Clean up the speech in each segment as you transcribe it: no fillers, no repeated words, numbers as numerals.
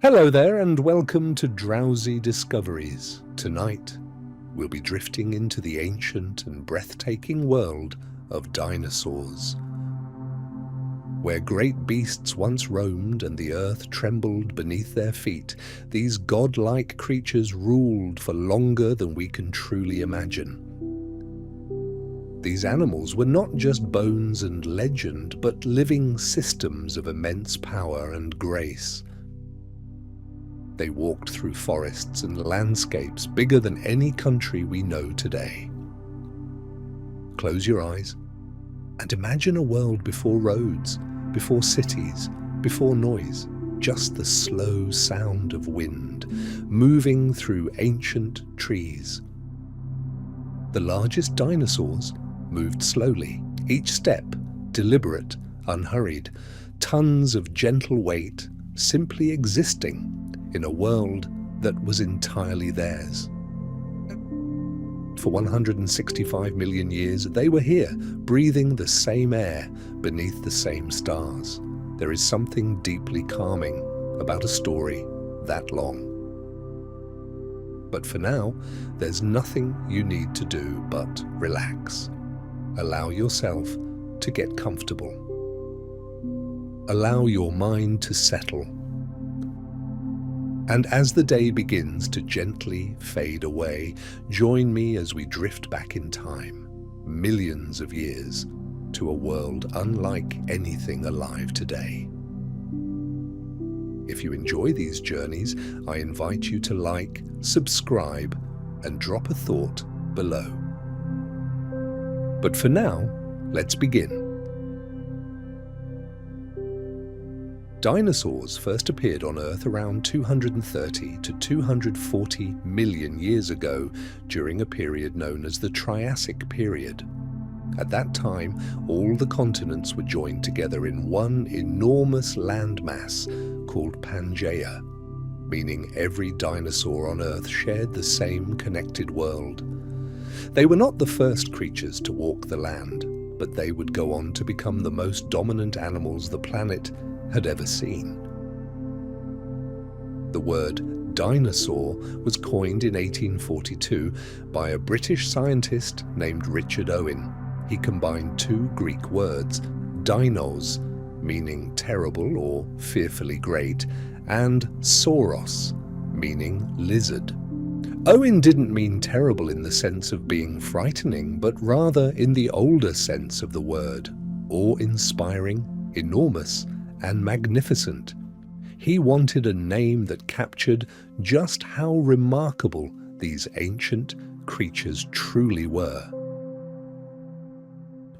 Hello there and welcome to Drowsy Discoveries. Tonight, we'll be drifting into the ancient and breathtaking world of dinosaurs. Where great beasts once roamed and the earth trembled beneath their feet, these godlike creatures ruled for longer than we can truly imagine. These animals were not just bones and legend, but living systems of immense power and grace. They walked through forests and landscapes bigger than any country we know today. Close your eyes and imagine a world before roads, before cities, before noise, just the slow sound of wind moving through ancient trees. The largest dinosaurs moved slowly, each step deliberate, unhurried, tons of gentle weight, simply existing in a world that was entirely theirs. For 165 million years, they were here, breathing the same air beneath the same stars. There is something deeply calming about a story that long. But for now, there's nothing you need to do but relax. Allow yourself to get comfortable. Allow your mind to settle. And as the day begins to gently fade away, join me as we drift back in time, millions of years, to a world unlike anything alive today. If you enjoy these journeys, I invite you to like, subscribe, and drop a thought below. But for now, let's begin. Dinosaurs first appeared on Earth around 230 to 240 million years ago during a period known as the Triassic period. At that time, all the continents were joined together in one enormous landmass called Pangaea, meaning every dinosaur on Earth shared the same connected world. They were not the first creatures to walk the land, but they would go on to become the most dominant animals the planet had ever seen. The word dinosaur was coined in 1842 by a British scientist named Richard Owen. He combined two Greek words, dinos, meaning terrible or fearfully great, and sauros, meaning lizard. Owen didn't mean terrible in the sense of being frightening, but rather in the older sense of the word, awe-inspiring, enormous, and magnificent. He wanted a name that captured just how remarkable these ancient creatures truly were.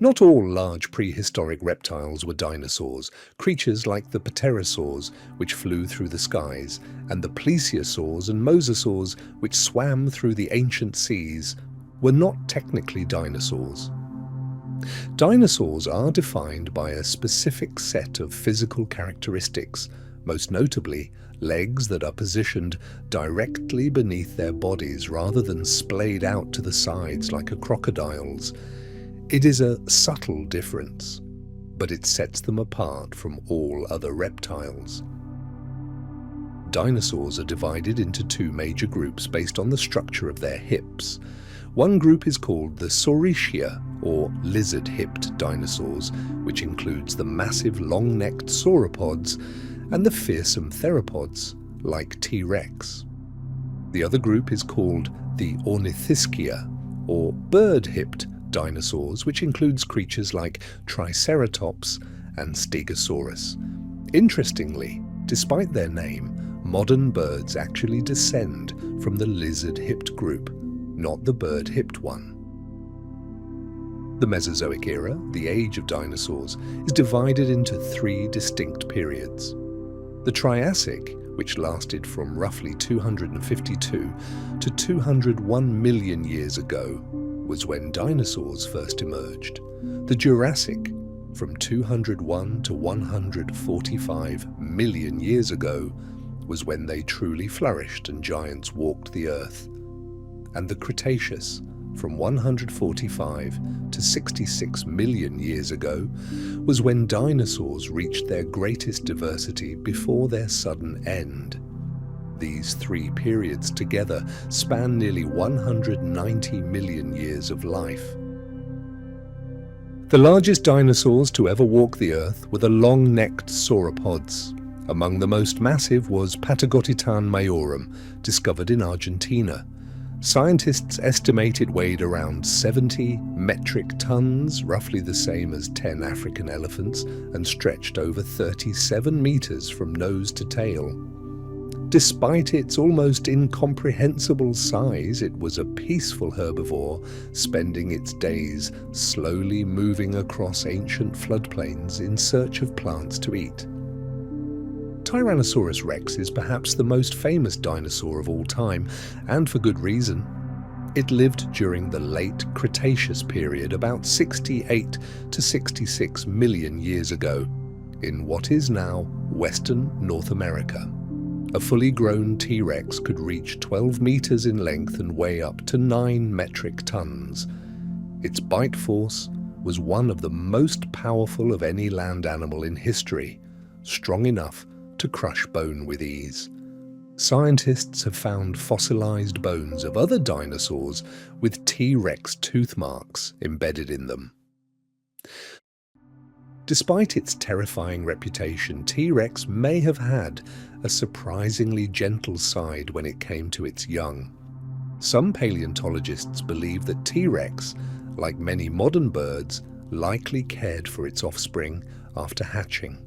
Not all large prehistoric reptiles were dinosaurs. Creatures like the pterosaurs, which flew through the skies, and the plesiosaurs and mosasaurs, which swam through the ancient seas, were not technically dinosaurs. Dinosaurs are defined by a specific set of physical characteristics, most notably legs that are positioned directly beneath their bodies rather than splayed out to the sides like a crocodile's. It is a subtle difference, but it sets them apart from all other reptiles. Dinosaurs are divided into two major groups based on the structure of their hips. One group is called the Saurischia, or lizard-hipped dinosaurs, which includes the massive long-necked sauropods and the fearsome theropods, like T-Rex. The other group is called the Ornithischia, or bird-hipped dinosaurs, which includes creatures like Triceratops and Stegosaurus. Interestingly, despite their name, modern birds actually descend from the lizard-hipped group, not the bird-hipped one. The Mesozoic era, the age of dinosaurs, is divided into three distinct periods. The Triassic, which lasted from roughly 252 to 201 million years ago, was when dinosaurs first emerged. The Jurassic, from 201 to 145 million years ago, was when they truly flourished and giants walked the earth. And the Cretaceous, from 145 to 66 million years ago, was when dinosaurs reached their greatest diversity before their sudden end. These three periods together span nearly 190 million years of life. The largest dinosaurs to ever walk the Earth were the long-necked sauropods. Among the most massive was Patagotitan majorum, discovered in Argentina. Scientists estimate it weighed around 70 metric tons, roughly the same as 10 African elephants, and stretched over 37 meters from nose to tail. Despite its almost incomprehensible size, it was a peaceful herbivore, spending its days slowly moving across ancient floodplains in search of plants to eat. Tyrannosaurus rex is perhaps the most famous dinosaur of all time, and for good reason. It lived during the late Cretaceous period, about 68 to 66 million years ago, in what is now Western North America. A fully grown T-Rex could reach 12 meters in length and weigh up to 9 metric tons. Its bite force was one of the most powerful of any land animal in history, strong enough to crush bone with ease. Scientists have found fossilized bones of other dinosaurs with T-Rex tooth marks embedded in them. Despite its terrifying reputation, T-Rex may have had a surprisingly gentle side when it came to its young. Some paleontologists believe that T-Rex, like many modern birds, likely cared for its offspring after hatching.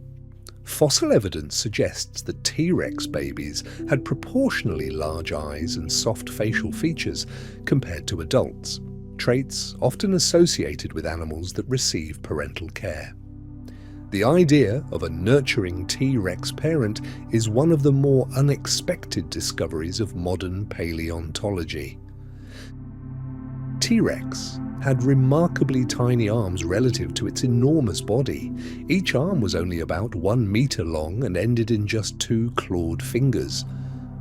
Fossil evidence suggests that T-Rex babies had proportionally large eyes and soft facial features compared to adults, traits often associated with animals that receive parental care. The idea of a nurturing T-Rex parent is one of the more unexpected discoveries of modern paleontology. T-Rex had remarkably tiny arms relative to its enormous body. Each arm was only about 1 meter long and ended in just 2 clawed fingers.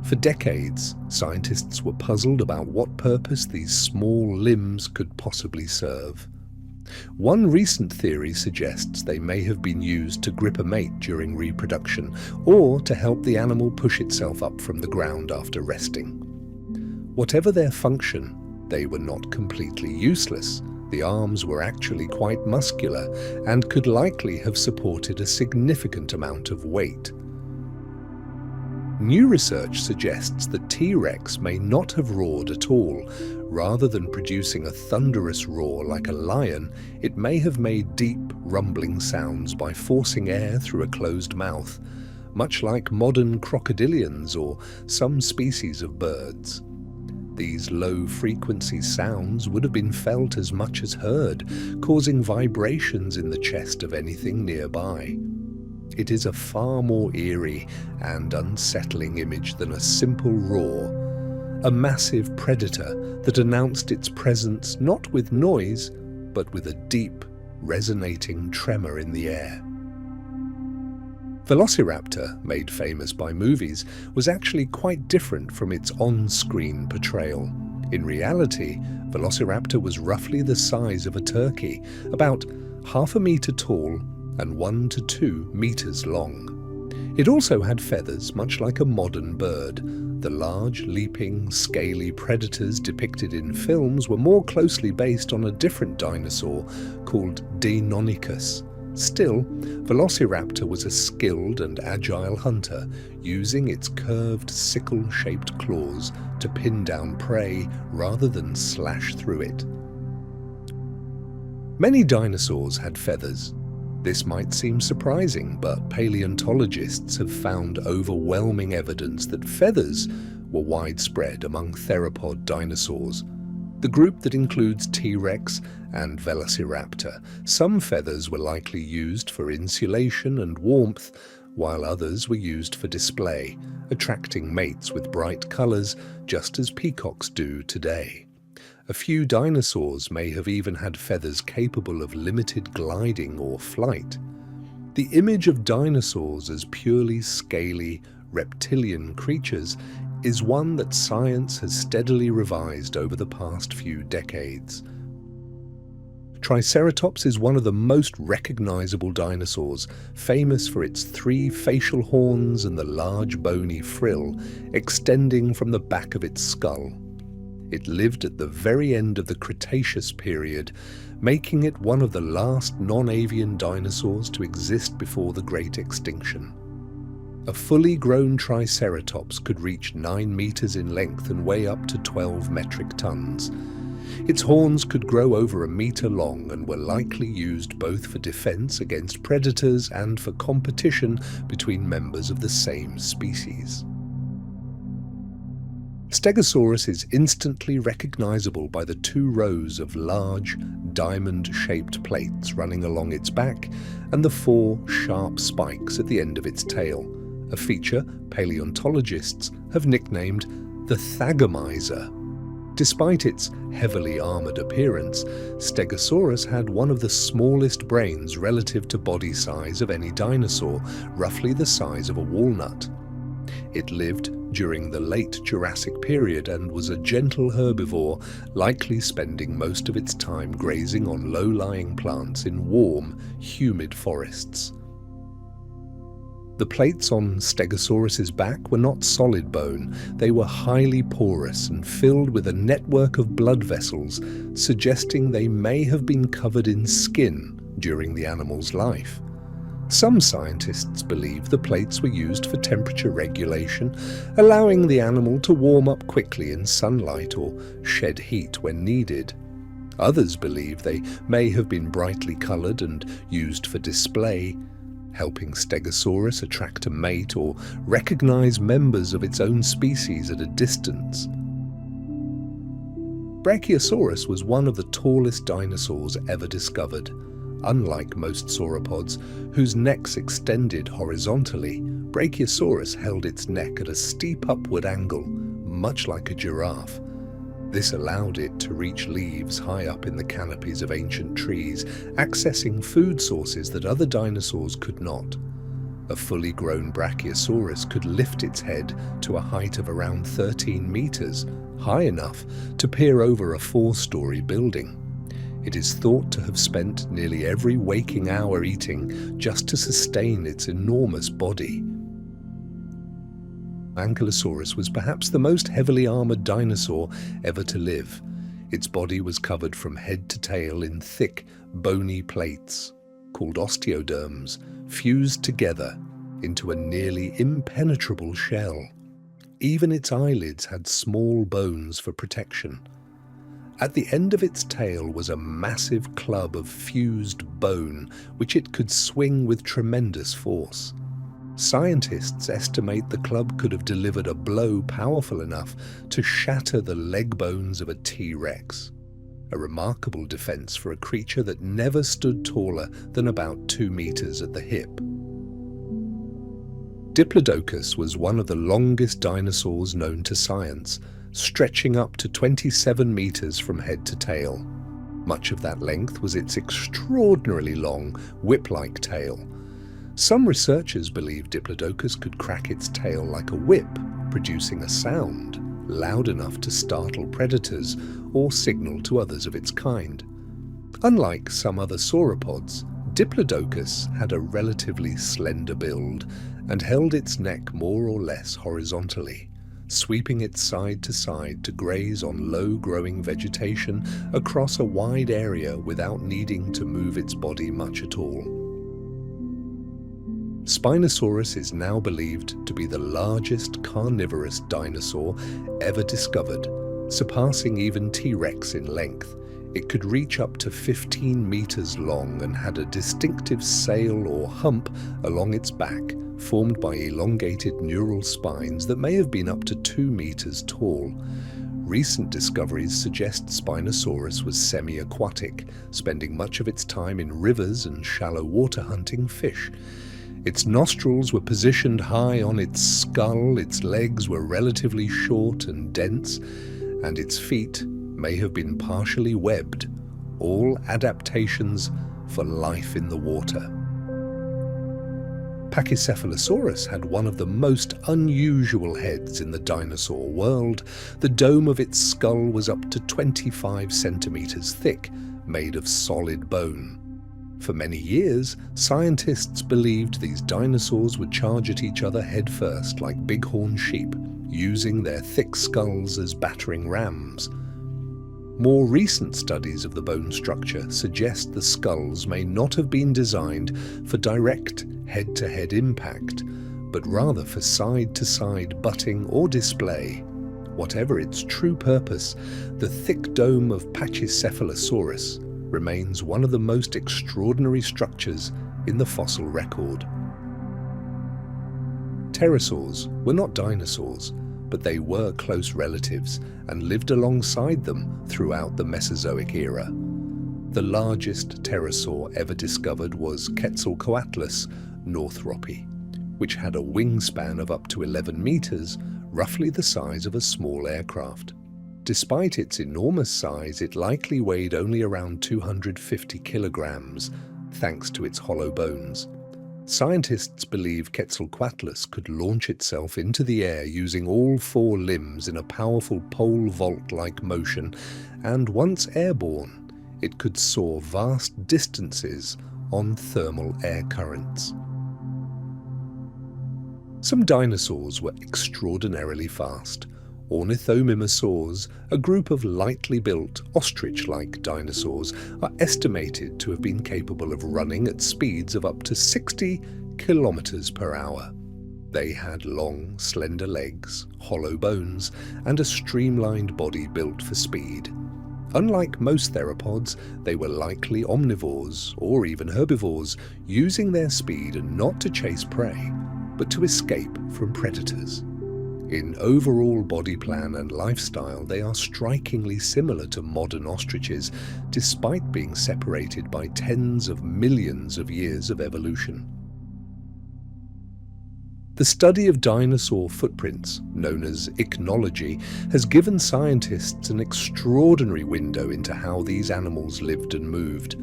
For decades, scientists were puzzled about what purpose these small limbs could possibly serve. One recent theory suggests they may have been used to grip a mate during reproduction, or to help the animal push itself up from the ground after resting. Whatever their function, they were not completely useless. The arms were actually quite muscular and could likely have supported a significant amount of weight. New research suggests that T-Rex may not have roared at all. Rather than producing a thunderous roar like a lion, it may have made deep, rumbling sounds by forcing air through a closed mouth, much like modern crocodilians or some species of birds. These low-frequency sounds would have been felt as much as heard, causing vibrations in the chest of anything nearby. It is a far more eerie and unsettling image than a simple roar, a massive predator that announced its presence not with noise, but with a deep, resonating tremor in the air. Velociraptor, made famous by movies, was actually quite different from its on-screen portrayal. In reality, Velociraptor was roughly the size of a turkey, about half a meter tall and 1 to 2 meters long. It also had feathers, much like a modern bird. The large, leaping, scaly predators depicted in films were more closely based on a different dinosaur called Deinonychus. Still, Velociraptor was a skilled and agile hunter, using its curved sickle-shaped claws to pin down prey rather than slash through it. Many dinosaurs had feathers. This might seem surprising, but paleontologists have found overwhelming evidence that feathers were widespread among theropod dinosaurs, the group that includes T-Rex and Velociraptor. Some feathers were likely used for insulation and warmth, while others were used for display, attracting mates with bright colors, just as peacocks do today. A few dinosaurs may have even had feathers capable of limited gliding or flight. The image of dinosaurs as purely scaly, reptilian creatures is one that science has steadily revised over the past few decades. Triceratops is one of the most recognizable dinosaurs, famous for its 3 facial horns and the large bony frill extending from the back of its skull. It lived at the very end of the Cretaceous period, making it one of the last non-avian dinosaurs to exist before the Great Extinction. A fully grown Triceratops could reach 9 meters in length and weigh up to 12 metric tons. Its horns could grow over a meter long and were likely used both for defense against predators and for competition between members of the same species. Stegosaurus is instantly recognizable by the 2 rows of large, diamond-shaped plates running along its back and the 4 sharp spikes at the end of its tail, a feature paleontologists have nicknamed the thagomizer. Despite its heavily armored appearance, Stegosaurus had one of the smallest brains relative to body size of any dinosaur, roughly the size of a walnut. It lived during the late Jurassic period and was a gentle herbivore, likely spending most of its time grazing on low-lying plants in warm, humid forests. The plates on Stegosaurus's back were not solid bone, they were highly porous and filled with a network of blood vessels, suggesting they may have been covered in skin during the animal's life. Some scientists believe the plates were used for temperature regulation, allowing the animal to warm up quickly in sunlight or shed heat when needed. Others believe they may have been brightly coloured and used for display, helping Stegosaurus attract a mate or recognize members of its own species at a distance. Brachiosaurus was one of the tallest dinosaurs ever discovered. Unlike most sauropods, whose necks extended horizontally, Brachiosaurus held its neck at a steep upward angle, much like a giraffe. This allowed it to reach leaves high up in the canopies of ancient trees, accessing food sources that other dinosaurs could not. A fully grown Brachiosaurus could lift its head to a height of around 13 meters, high enough to peer over a 4-story building. It is thought to have spent nearly every waking hour eating just to sustain its enormous body. Ankylosaurus was perhaps the most heavily armored dinosaur ever to live. Its body was covered from head to tail in thick, bony plates, called osteoderms, fused together into a nearly impenetrable shell. Even its eyelids had small bones for protection. At the end of its tail was a massive club of fused bone, which it could swing with tremendous force. Scientists estimate the club could have delivered a blow powerful enough to shatter the leg bones of a T-Rex. A remarkable defense for a creature that never stood taller than about 2 meters at the hip. Diplodocus was one of the longest dinosaurs known to science, stretching up to 27 meters from head to tail. Much of that length was its extraordinarily long, whip-like tail. Some researchers believe Diplodocus could crack its tail like a whip, producing a sound loud enough to startle predators or signal to others of its kind. Unlike some other sauropods, Diplodocus had a relatively slender build and held its neck more or less horizontally, sweeping it side to side to graze on low-growing vegetation across a wide area without needing to move its body much at all. Spinosaurus is now believed to be the largest carnivorous dinosaur ever discovered, surpassing even T-Rex in length. It could reach up to 15 meters long and had a distinctive sail or hump along its back, formed by elongated neural spines that may have been up to 2 meters tall. Recent discoveries suggest Spinosaurus was semi-aquatic, spending much of its time in rivers and shallow water hunting fish. Its nostrils were positioned high on its skull, its legs were relatively short and dense, and its feet may have been partially webbed, all adaptations for life in the water. Pachycephalosaurus had one of the most unusual heads in the dinosaur world. The dome of its skull was up to 25 centimeters thick, made of solid bone. For many years, scientists believed these dinosaurs would charge at each other headfirst like bighorn sheep, using their thick skulls as battering rams. More recent studies of the bone structure suggest the skulls may not have been designed for direct head-to-head impact, but rather for side-to-side butting or display. Whatever its true purpose, the thick dome of Brachiosaurus remains one of the most extraordinary structures in the fossil record. Pterosaurs were not dinosaurs, but they were close relatives and lived alongside them throughout the Mesozoic era. The largest pterosaur ever discovered was Quetzalcoatlus northropi, which had a wingspan of up to 11 meters, roughly the size of a small aircraft. Despite its enormous size, it likely weighed only around 250 kilograms, thanks to its hollow bones. Scientists believe Quetzalcoatlus could launch itself into the air using all 4 limbs in a powerful pole vault-like motion, and once airborne, it could soar vast distances on thermal air currents. Some dinosaurs were extraordinarily fast. Ornithomimosaurs, a group of lightly built, ostrich-like dinosaurs, are estimated to have been capable of running at speeds of up to 60 kilometers per hour. They had long, slender legs, hollow bones, and a streamlined body built for speed. Unlike most theropods, they were likely omnivores or even herbivores, using their speed not to chase prey, but to escape from predators. In overall body plan and lifestyle, they are strikingly similar to modern ostriches, despite being separated by tens of millions of years of evolution. The study of dinosaur footprints, known as ichnology, has given scientists an extraordinary window into how these animals lived and moved.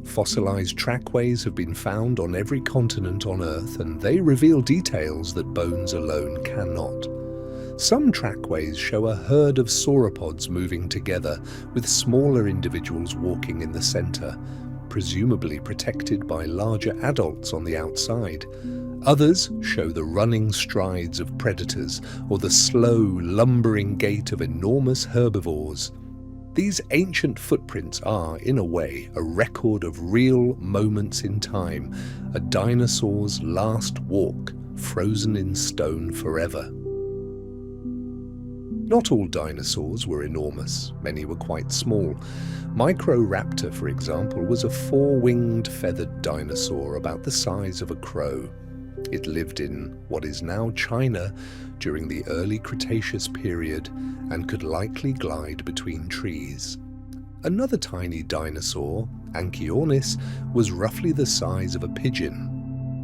Fossilized trackways have been found on every continent on Earth, and they reveal details that bones alone cannot. Some trackways show a herd of sauropods moving together, with smaller individuals walking in the center, presumably protected by larger adults on the outside. Others show the running strides of predators or the slow, lumbering gait of enormous herbivores. These ancient footprints are, in a way, a record of real moments in time, a dinosaur's last walk, frozen in stone forever. Not all dinosaurs were enormous, many were quite small. Microraptor, for example, was a 4-winged feathered dinosaur about the size of a crow. It lived in what is now China during the early Cretaceous period and could likely glide between trees. Another tiny dinosaur, Anchiornis, was roughly the size of a pigeon.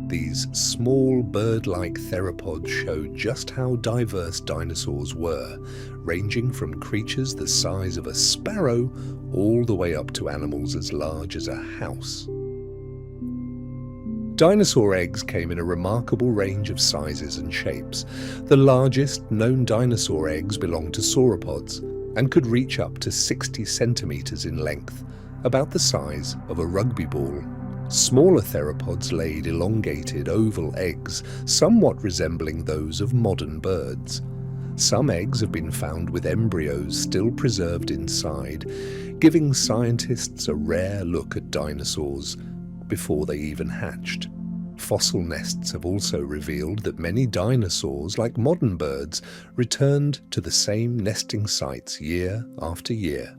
These small bird-like theropods show just how diverse dinosaurs were, ranging from creatures the size of a sparrow all the way up to animals as large as a house. Dinosaur eggs came in a remarkable range of sizes and shapes. The largest known dinosaur eggs belonged to sauropods and could reach up to 60 centimeters in length, about the size of a rugby ball. Smaller theropods laid elongated oval eggs, somewhat resembling those of modern birds. Some eggs have been found with embryos still preserved inside, giving scientists a rare look at dinosaurs before they even hatched. Fossil nests have also revealed that many dinosaurs, like modern birds, returned to the same nesting sites year after year.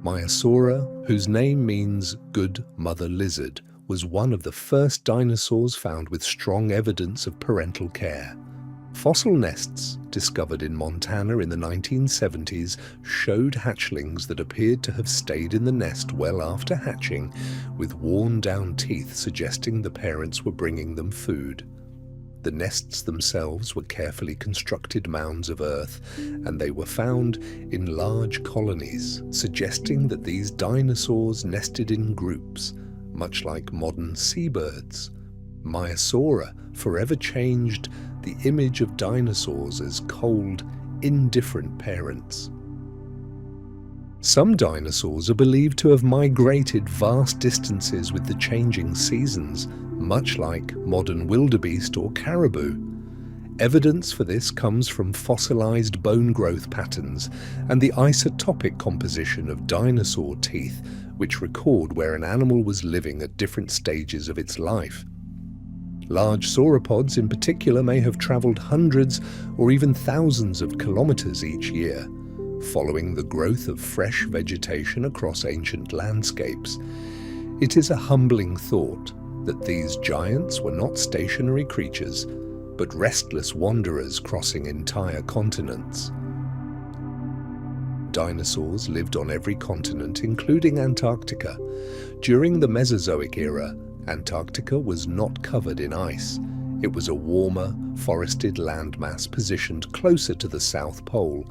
Maiasaura, whose name means good mother lizard, was one of the first dinosaurs found with strong evidence of parental care. Fossil nests discovered in Montana in the 1970s showed hatchlings that appeared to have stayed in the nest well after hatching, with worn-down teeth suggesting the parents were bringing them food. The nests themselves were carefully constructed mounds of earth, and they were found in large colonies, suggesting that these dinosaurs nested in groups, much like modern seabirds. Maiasaura forever changed the image of dinosaurs as cold, indifferent parents. Some dinosaurs are believed to have migrated vast distances with the changing seasons, much like modern wildebeest or caribou. Evidence for this comes from fossilized bone growth patterns and the isotopic composition of dinosaur teeth, which record where an animal was living at different stages of its life. Large sauropods in particular may have traveled hundreds or even thousands of kilometers each year, following the growth of fresh vegetation across ancient landscapes. It is a humbling thought that these giants were not stationary creatures, but restless wanderers crossing entire continents. Dinosaurs lived on every continent, including Antarctica. During the Mesozoic era, Antarctica was not covered in ice. It was a warmer, forested landmass positioned closer to the South Pole,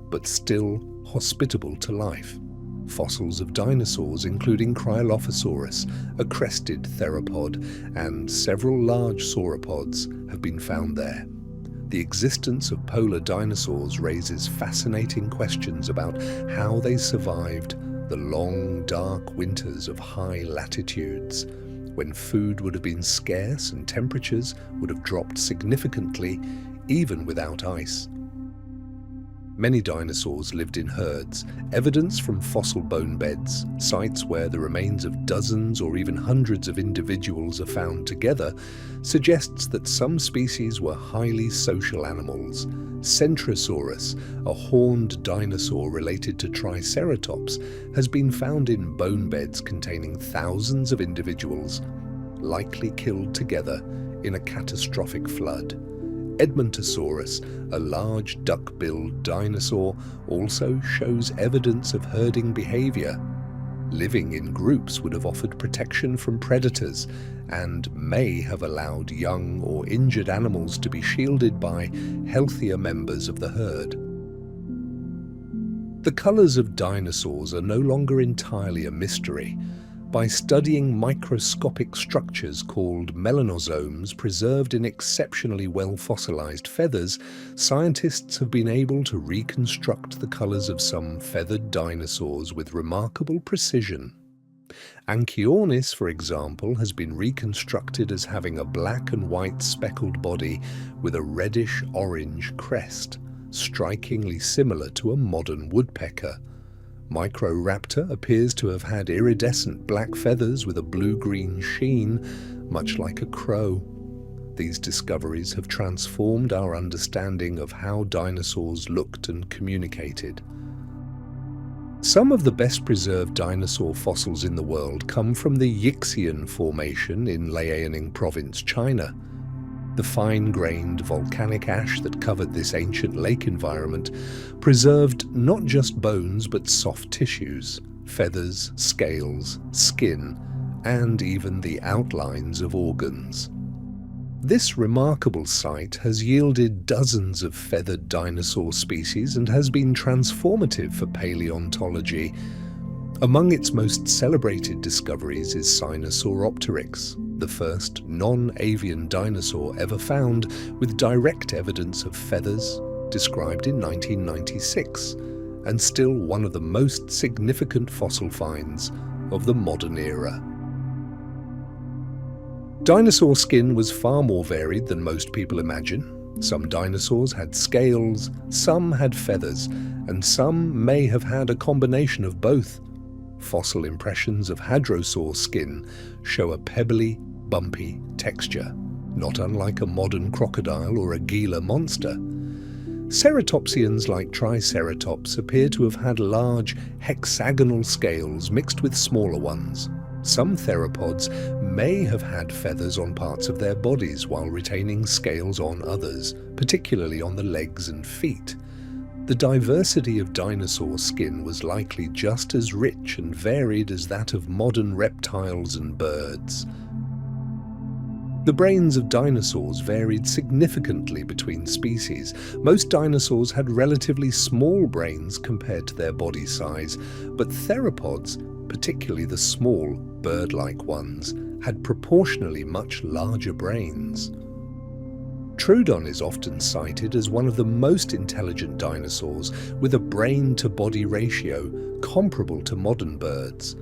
but still hospitable to life. Fossils of dinosaurs, including Brachiosaurus, a crested theropod, and several large sauropods, have been found there. The existence of polar dinosaurs raises fascinating questions about how they survived the long, dark winters of high latitudes, when food would have been scarce and temperatures would have dropped significantly, even without ice. Many dinosaurs lived in herds. Evidence from fossil bone beds, sites where the remains of dozens or even hundreds of individuals are found together, suggests that some species were highly social animals. Centrosaurus, a horned dinosaur related to Triceratops, has been found in bone beds containing thousands of individuals, likely killed together in a catastrophic flood. Edmontosaurus, a large duck-billed dinosaur, also shows evidence of herding behavior. Living in groups would have offered protection from predators and may have allowed young or injured animals to be shielded by healthier members of the herd. The colors of dinosaurs are no longer entirely a mystery. By studying microscopic structures called melanosomes preserved in exceptionally well-fossilized feathers, scientists have been able to reconstruct the colors of some feathered dinosaurs with remarkable precision. Anchiornis, for example, has been reconstructed as having a black and white speckled body with a reddish-orange crest, strikingly similar to a modern woodpecker. Microraptor appears to have had iridescent black feathers with a blue-green sheen, much like a crow. These discoveries have transformed our understanding of how dinosaurs looked and communicated. Some of the best-preserved dinosaur fossils in the world come from the Yixian Formation in Liaoning Province, China. The fine-grained volcanic ash that covered this ancient lake environment preserved not just bones but soft tissues, feathers, scales, skin, and even the outlines of organs. This remarkable site has yielded dozens of feathered dinosaur species and has been transformative for paleontology. Among its most celebrated discoveries is Sinosauropteryx, the first non-avian dinosaur ever found with direct evidence of feathers, described in 1996, and still one of the most significant fossil finds of the modern era. Dinosaur skin was far more varied than most people imagine. Some dinosaurs had scales, some had feathers, and some may have had a combination of both. Fossil impressions of hadrosaur skin show a pebbly, bumpy texture, not unlike a modern crocodile or a Gila monster. Ceratopsians like Triceratops appear to have had large, hexagonal scales mixed with smaller ones. Some theropods may have had feathers on parts of their bodies while retaining scales on others, particularly on the legs and feet. The diversity of dinosaur skin was likely just as rich and varied as that of modern reptiles and birds. The brains of dinosaurs varied significantly between species. Most dinosaurs had relatively small brains compared to their body size, but theropods, particularly the small, bird-like ones, had proportionally much larger brains. Troodon is often cited as one of the most intelligent dinosaurs, with a brain-to-body ratio comparable to modern birds.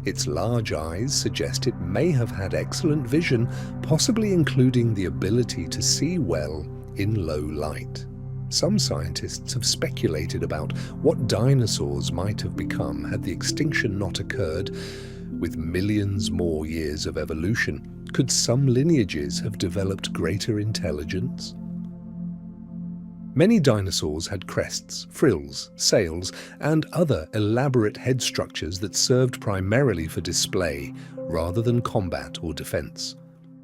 Its large eyes suggest it may have had excellent vision, possibly including the ability to see well in low light. Some scientists have speculated about what dinosaurs might have become had the extinction not occurred. With millions more years of evolution, could some lineages have developed greater intelligence? Many dinosaurs had crests, frills, sails, and other elaborate head structures that served primarily for display rather than combat or defense.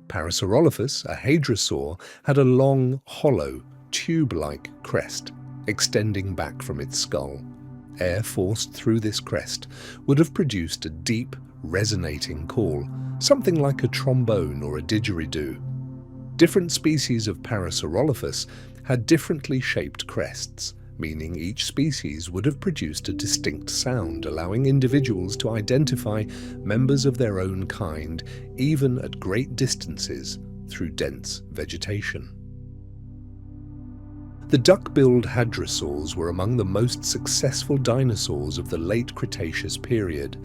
Parasaurolophus, a hadrosaur, had a long, hollow, tube-like crest extending back from its skull. Air forced through this crest would have produced a deep, resonating call, something like a trombone or a didgeridoo. Different species of Parasaurolophus had differently shaped crests, meaning each species would have produced a distinct sound, allowing individuals to identify members of their own kind, even at great distances through dense vegetation. The duck-billed hadrosaurs were among the most successful dinosaurs of the late Cretaceous period.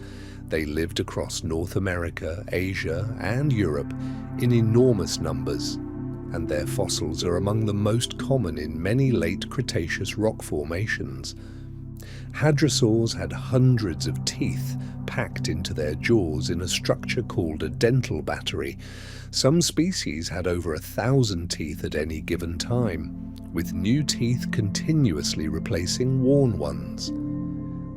They lived across North America, Asia, and Europe in enormous numbers, and their fossils are among the most common in many late Cretaceous rock formations. Hadrosaurs had hundreds of teeth packed into their jaws in a structure called a dental battery. Some species had over 1,000 teeth at any given time, with new teeth continuously replacing worn ones.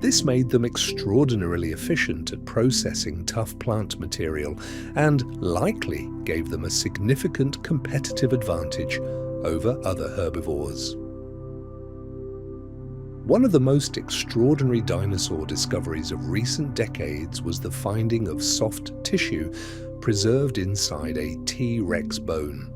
This made them extraordinarily efficient at processing tough plant material and likely gave them a significant competitive advantage over other herbivores. One of the most extraordinary dinosaur discoveries of recent decades was the finding of soft tissue preserved inside a T-Rex bone.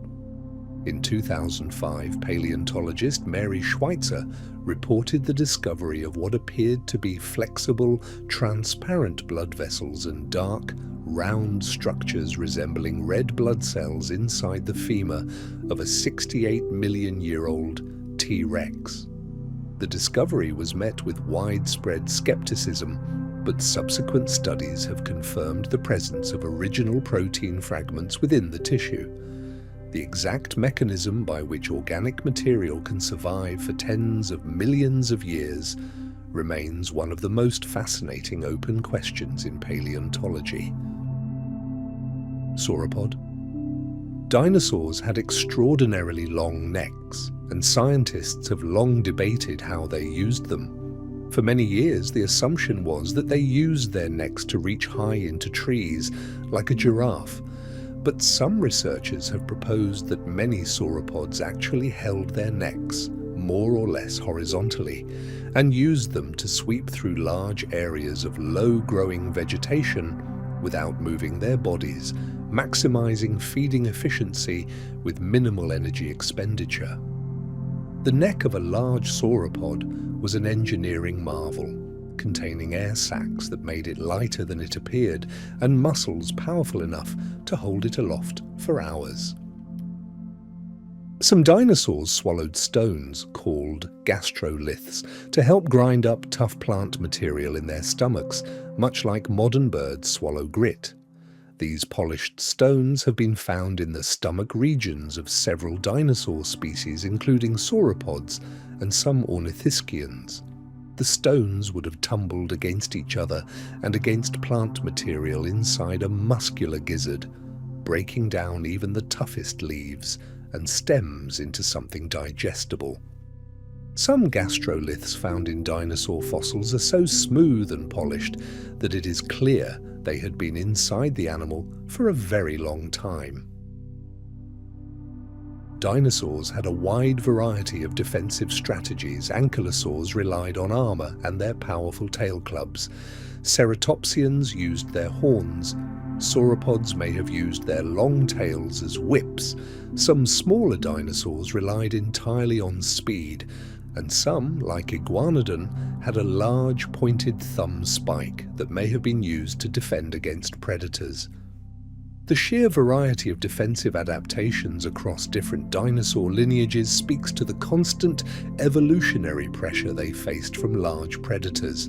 In 2005, paleontologist Mary Schweitzer reported the discovery of what appeared to be flexible, transparent blood vessels and dark, round structures resembling red blood cells inside the femur of a 68-million-year-old T-Rex. The discovery was met with widespread skepticism, but subsequent studies have confirmed the presence of original protein fragments within the tissue. The exact mechanism by which organic material can survive for tens of millions of years remains one of the most fascinating open questions in paleontology. Sauropod. Dinosaurs had extraordinarily long necks, and scientists have long debated how they used them. For many years, the assumption was that they used their necks to reach high into trees, like a giraffe. But some researchers have proposed that many sauropods actually held their necks more or less horizontally and used them to sweep through large areas of low-growing vegetation without moving their bodies, maximizing feeding efficiency with minimal energy expenditure. The neck of a large sauropod was an engineering marvel, containing air sacs that made it lighter than it appeared and muscles powerful enough to hold it aloft for hours. Some dinosaurs swallowed stones, called gastroliths, to help grind up tough plant material in their stomachs, much like modern birds swallow grit. These polished stones have been found in the stomach regions of several dinosaur species, including sauropods and some ornithischians. The stones would have tumbled against each other and against plant material inside a muscular gizzard, breaking down even the toughest leaves and stems into something digestible. Some gastroliths found in dinosaur fossils are so smooth and polished that it is clear they had been inside the animal for a very long time. Dinosaurs had a wide variety of defensive strategies. Ankylosaurs relied on armor and their powerful tail clubs. Ceratopsians used their horns. Sauropods may have used their long tails as whips. Some smaller dinosaurs relied entirely on speed, and some, like Iguanodon, had a large pointed thumb spike that may have been used to defend against predators. The sheer variety of defensive adaptations across different dinosaur lineages speaks to the constant evolutionary pressure they faced from large predators,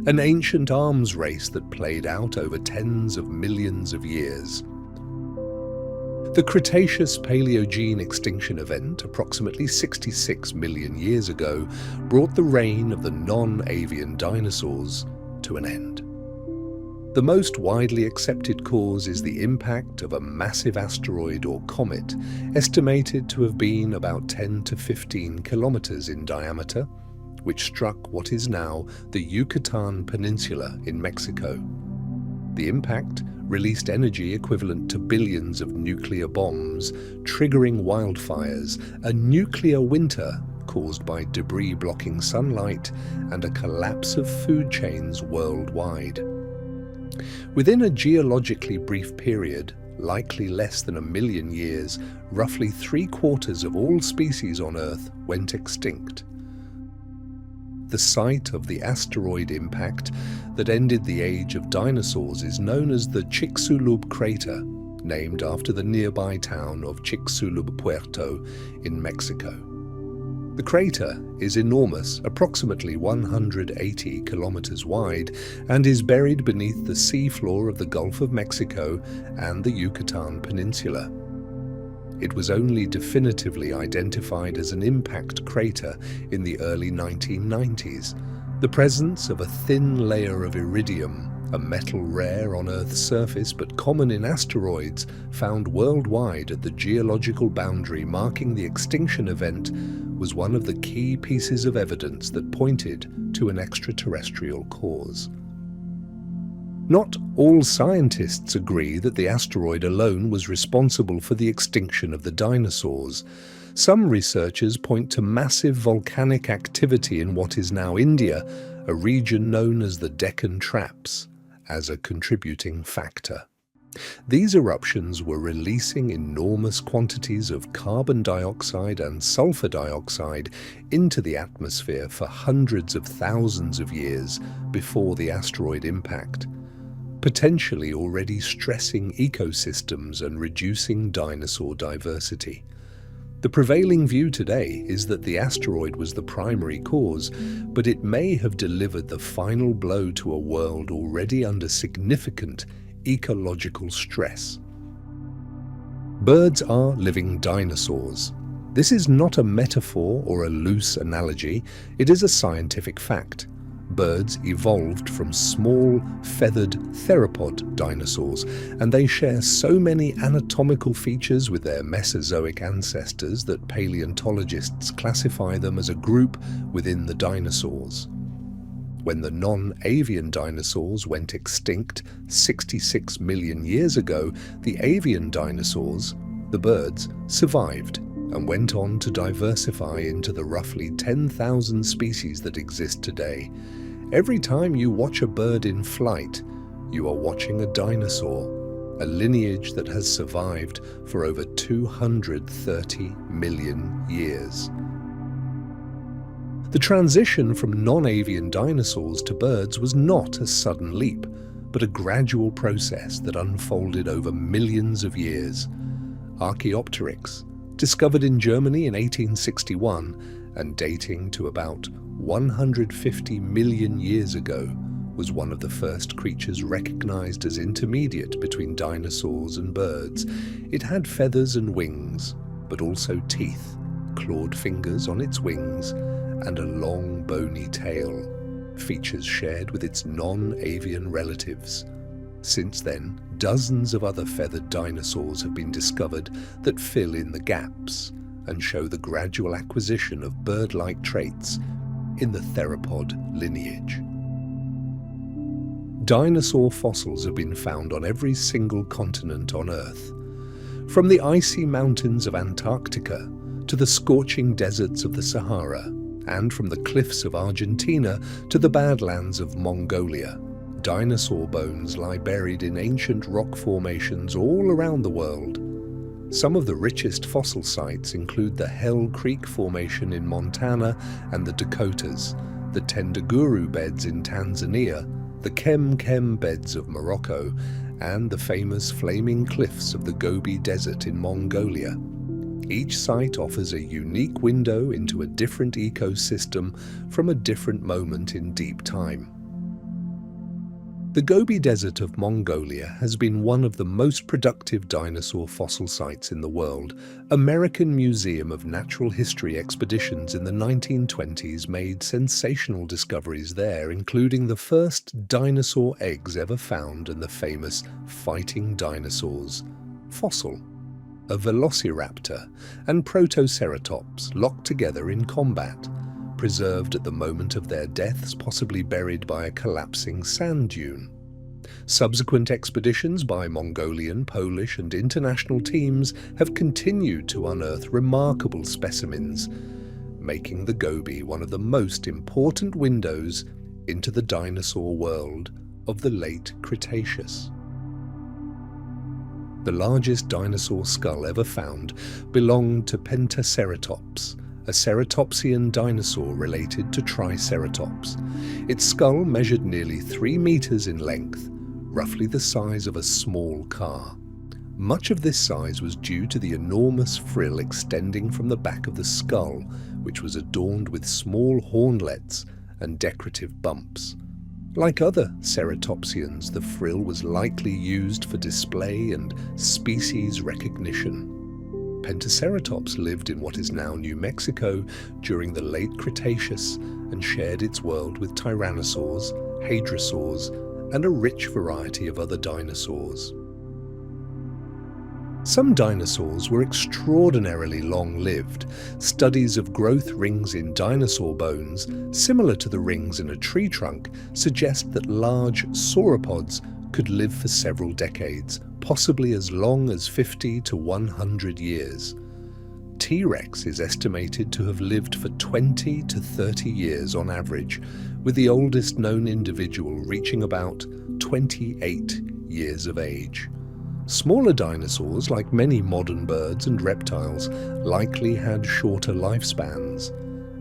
an ancient arms race that played out over tens of millions of years. The Cretaceous-Paleogene extinction event, approximately 66 million years ago, brought the reign of the non-avian dinosaurs to an end. The most widely accepted cause is the impact of a massive asteroid or comet, estimated to have been about 10 to 15 kilometers in diameter, which struck what is now the Yucatan Peninsula in Mexico. The impact released energy equivalent to billions of nuclear bombs, triggering wildfires, a nuclear winter caused by debris blocking sunlight, and a collapse of food chains worldwide. Within a geologically brief period, likely less than 1 million years, roughly 3/4 of all species on Earth went extinct. The site of the asteroid impact that ended the age of dinosaurs is known as the Chicxulub crater, named after the nearby town of Chicxulub Puerto in Mexico. The crater is enormous, approximately 180 kilometers wide, and is buried beneath the seafloor of the Gulf of Mexico and the Yucatan Peninsula. It was only definitively identified as an impact crater in the early 1990s. The presence of a thin layer of iridium, a metal rare on Earth's surface but common in asteroids, found worldwide at the geological boundary marking the extinction event, was one of the key pieces of evidence that pointed to an extraterrestrial cause. Not all scientists agree that the asteroid alone was responsible for the extinction of the dinosaurs. Some researchers point to massive volcanic activity in what is now India, a region known as the Deccan Traps, as a contributing factor. These eruptions were releasing enormous quantities of carbon dioxide and sulfur dioxide into the atmosphere for hundreds of thousands of years before the asteroid impact, potentially already stressing ecosystems and reducing dinosaur diversity. The prevailing view today is that the asteroid was the primary cause, but it may have delivered the final blow to a world already under significant ecological stress. Birds are living dinosaurs. This is not a metaphor or a loose analogy, it is a scientific fact. Birds evolved from small, feathered theropod dinosaurs, and they share so many anatomical features with their Mesozoic ancestors that paleontologists classify them as a group within the dinosaurs. When the non-avian dinosaurs went extinct 66 million years ago, the avian dinosaurs, the birds, survived and went on to diversify into the roughly 10,000 species that exist today. Every time you watch a bird in flight, you are watching a dinosaur, a lineage that has survived for over 230 million years. The transition from non-avian dinosaurs to birds was not a sudden leap, but a gradual process that unfolded over millions of years. Archaeopteryx, discovered in Germany in 1861 and dating to about 150 million years ago, was one of the first creatures recognized as intermediate between dinosaurs and birds. It had feathers and wings, but also teeth, clawed fingers on its wings, and a long bony tail, features shared with its non-avian relatives. Since then, dozens of other feathered dinosaurs have been discovered that fill in the gaps and show the gradual acquisition of bird-like traits in the theropod lineage. Dinosaur fossils have been found on every single continent on Earth. From the icy mountains of Antarctica to the scorching deserts of the Sahara, and from the cliffs of Argentina to the badlands of Mongolia, dinosaur bones lie buried in ancient rock formations all around the world. Some of the richest fossil sites include the Hell Creek Formation in Montana and the Dakotas, the Tendaguru beds in Tanzania, the Kem Kem beds of Morocco, and the famous flaming cliffs of the Gobi Desert in Mongolia. Each site offers a unique window into a different ecosystem from a different moment in deep time. The Gobi Desert of Mongolia has been one of the most productive dinosaur fossil sites in the world. American Museum of Natural History expeditions in the 1920s made sensational discoveries there, including the first dinosaur eggs ever found and the famous fighting dinosaurs fossil, a velociraptor and protoceratops locked together in combat, preserved at the moment of their deaths, possibly buried by a collapsing sand dune. Subsequent expeditions by Mongolian, Polish and international teams have continued to unearth remarkable specimens, making the Gobi one of the most important windows into the dinosaur world of the late Cretaceous. The largest dinosaur skull ever found belonged to Pentaceratops, a ceratopsian dinosaur related to Triceratops. Its skull measured nearly 3 meters in length, roughly the size of a small car. Much of this size was due to the enormous frill extending from the back of the skull, which was adorned with small hornlets and decorative bumps. Like other ceratopsians, the frill was likely used for display and species recognition. Pentaceratops lived in what is now New Mexico during the late Cretaceous and shared its world with tyrannosaurs, hadrosaurs, and a rich variety of other dinosaurs. Some dinosaurs were extraordinarily long-lived. Studies of growth rings in dinosaur bones, similar to the rings in a tree trunk, suggest that large sauropods could live for several decades, possibly as long as 50 to 100 years. T-Rex is estimated to have lived for 20 to 30 years on average, with the oldest known individual reaching about 28 years of age. Smaller dinosaurs, like many modern birds and reptiles, likely had shorter lifespans.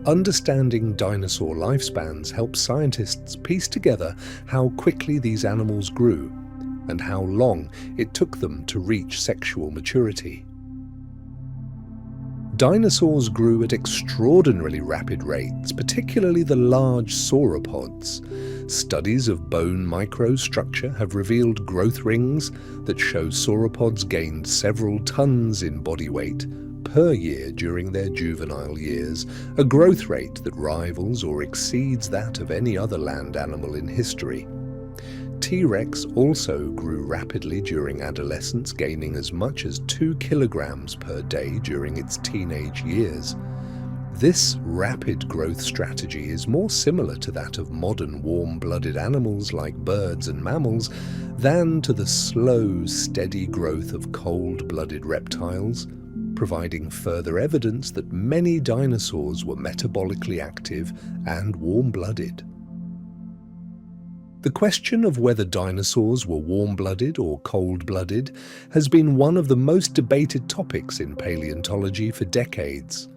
Understanding dinosaur lifespans helps scientists piece together how quickly these animals grew and how long it took them to reach sexual maturity. Dinosaurs grew at extraordinarily rapid rates, particularly the large sauropods. Studies of bone microstructure have revealed growth rings that show sauropods gained several tons in body weight per year during their juvenile years, a growth rate that rivals or exceeds that of any other land animal in history. T-Rex also grew rapidly during adolescence, gaining as much as 2 kilograms per day during its teenage years. This rapid growth strategy is more similar to that of modern warm-blooded animals like birds and mammals than to the slow, steady growth of cold-blooded reptiles, providing further evidence that many dinosaurs were metabolically active and warm-blooded. The question of whether dinosaurs were warm-blooded or cold-blooded has been one of the most debated topics in paleontology for decades.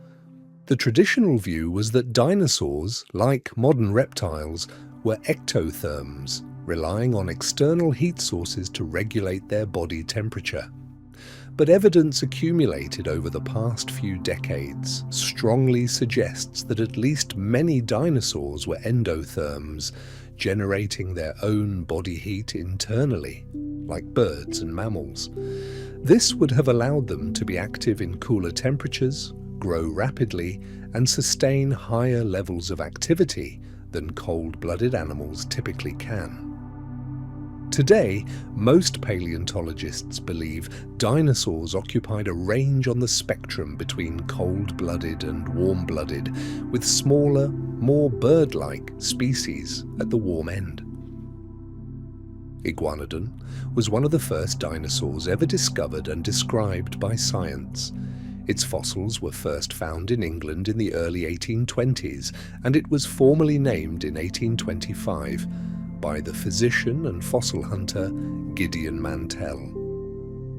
The traditional view was that dinosaurs, like modern reptiles, were ectotherms, relying on external heat sources to regulate their body temperature. But evidence accumulated over the past few decades strongly suggests that at least many dinosaurs were endotherms, generating their own body heat internally, like birds and mammals. This would have allowed them to be active in cooler temperatures, grow rapidly, and sustain higher levels of activity than cold-blooded animals typically can. Today, most paleontologists believe dinosaurs occupied a range on the spectrum between cold-blooded and warm-blooded, with smaller, more bird-like species at the warm end. Iguanodon was one of the first dinosaurs ever discovered and described by science. Its fossils were first found in England in the early 1820s, and it was formally named in 1825 by the physician and fossil hunter Gideon Mantell.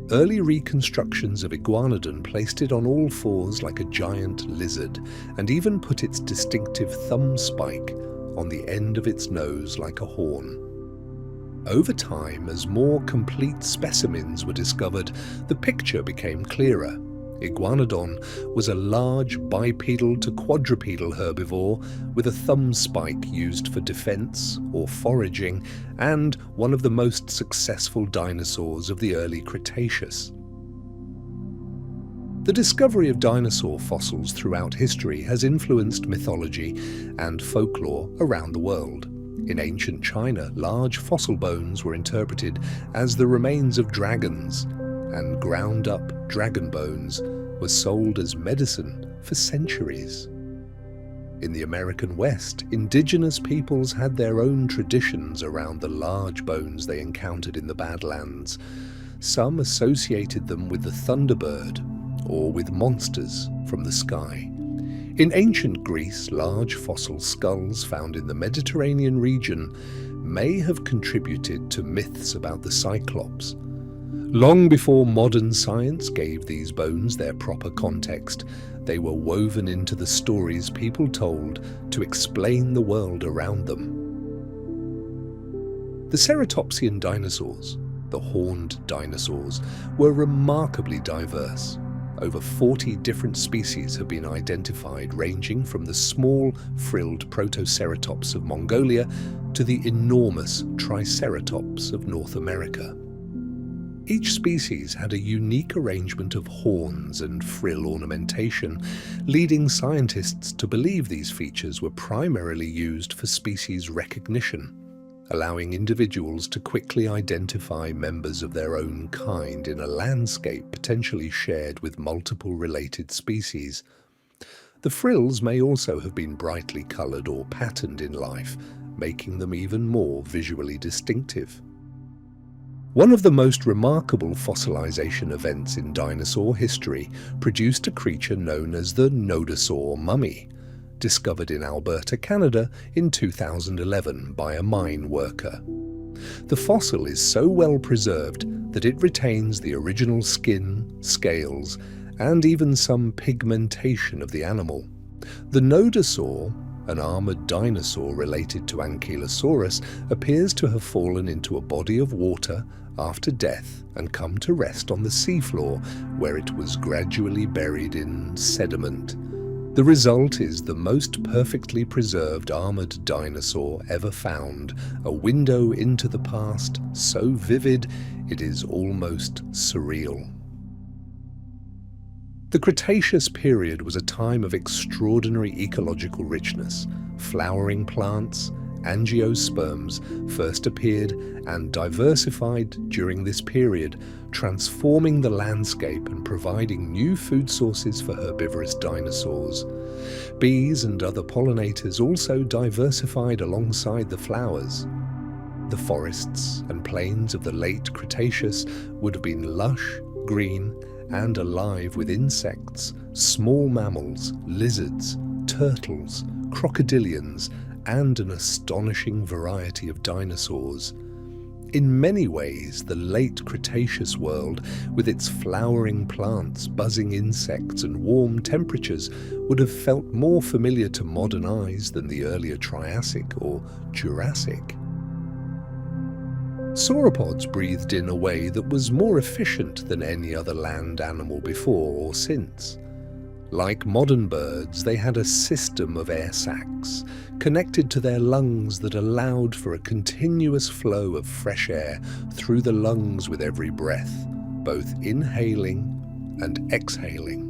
Early reconstructions of Iguanodon placed it on all fours like a giant lizard, and even put its distinctive thumb spike on the end of its nose like a horn. Over time, as more complete specimens were discovered, the picture became clearer. Iguanodon was a large bipedal to quadrupedal herbivore with a thumb spike used for defense or foraging, and one of the most successful dinosaurs of the early Cretaceous. The discovery of dinosaur fossils throughout history has influenced mythology and folklore around the world. In ancient China, large fossil bones were interpreted as the remains of dragons, and ground-up dragon bones were sold as medicine for centuries. In the American West, indigenous peoples had their own traditions around the large bones they encountered in the Badlands. Some associated them with the thunderbird or with monsters from the sky. In ancient Greece, large fossil skulls found in the Mediterranean region may have contributed to myths about the Cyclops. Long before modern science gave these bones their proper context, they were woven into the stories people told to explain the world around them. The ceratopsian dinosaurs, the horned dinosaurs, were remarkably diverse. Over 40 different species have been identified, ranging from the small, frilled Protoceratops of Mongolia to the enormous Triceratops of North America. Each species had a unique arrangement of horns and frill ornamentation, leading scientists to believe these features were primarily used for species recognition, allowing individuals to quickly identify members of their own kind in a landscape potentially shared with multiple related species. The frills may also have been brightly coloured or patterned in life, making them even more visually distinctive. One of the most remarkable fossilization events in dinosaur history produced a creature known as the Nodosaur mummy, discovered in Alberta, Canada in 2011 by a mine worker. The fossil is so well preserved that it retains the original skin, scales, and even some pigmentation of the animal. The Nodosaur, an armored dinosaur related to Ankylosaurus, appears to have fallen into a body of water after death and come to rest on the seafloor, where it was gradually buried in sediment. The result is the most perfectly preserved armored dinosaur ever found, a window into the past so vivid it is almost surreal. The Cretaceous period was a time of extraordinary ecological richness. Flowering plants, angiosperms, first appeared and diversified during this period, transforming the landscape and providing new food sources for herbivorous dinosaurs. Bees and other pollinators also diversified alongside the flowers. The forests and plains of the late Cretaceous would have been lush, green, and alive with insects, small mammals, lizards, turtles, crocodilians, and an astonishing variety of dinosaurs. In many ways, the late Cretaceous world, with its flowering plants, buzzing insects, and warm temperatures, would have felt more familiar to modern eyes than the earlier Triassic or Jurassic. Sauropods breathed in a way that was more efficient than any other land animal before or since. Like modern birds, they had a system of air sacs connected to their lungs that allowed for a continuous flow of fresh air through the lungs with every breath, both inhaling and exhaling.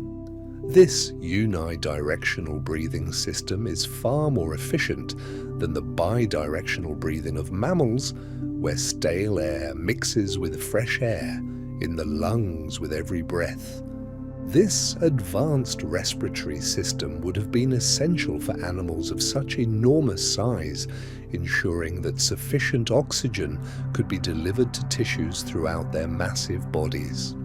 This unidirectional breathing system is far more efficient than the bidirectional breathing of mammals, where stale air mixes with fresh air in the lungs with every breath. This advanced respiratory system would have been essential for animals of such enormous size, ensuring that sufficient oxygen could be delivered to tissues throughout their massive bodies.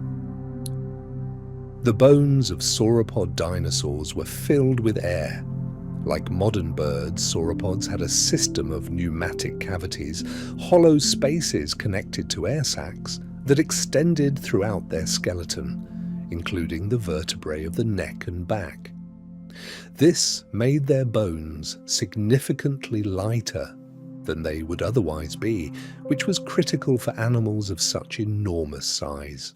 The bones of sauropod dinosaurs were filled with air. Like modern birds, sauropods had a system of pneumatic cavities, hollow spaces connected to air sacs that extended throughout their skeleton, including the vertebrae of the neck and back. This made their bones significantly lighter than they would otherwise be, which was critical for animals of such enormous size.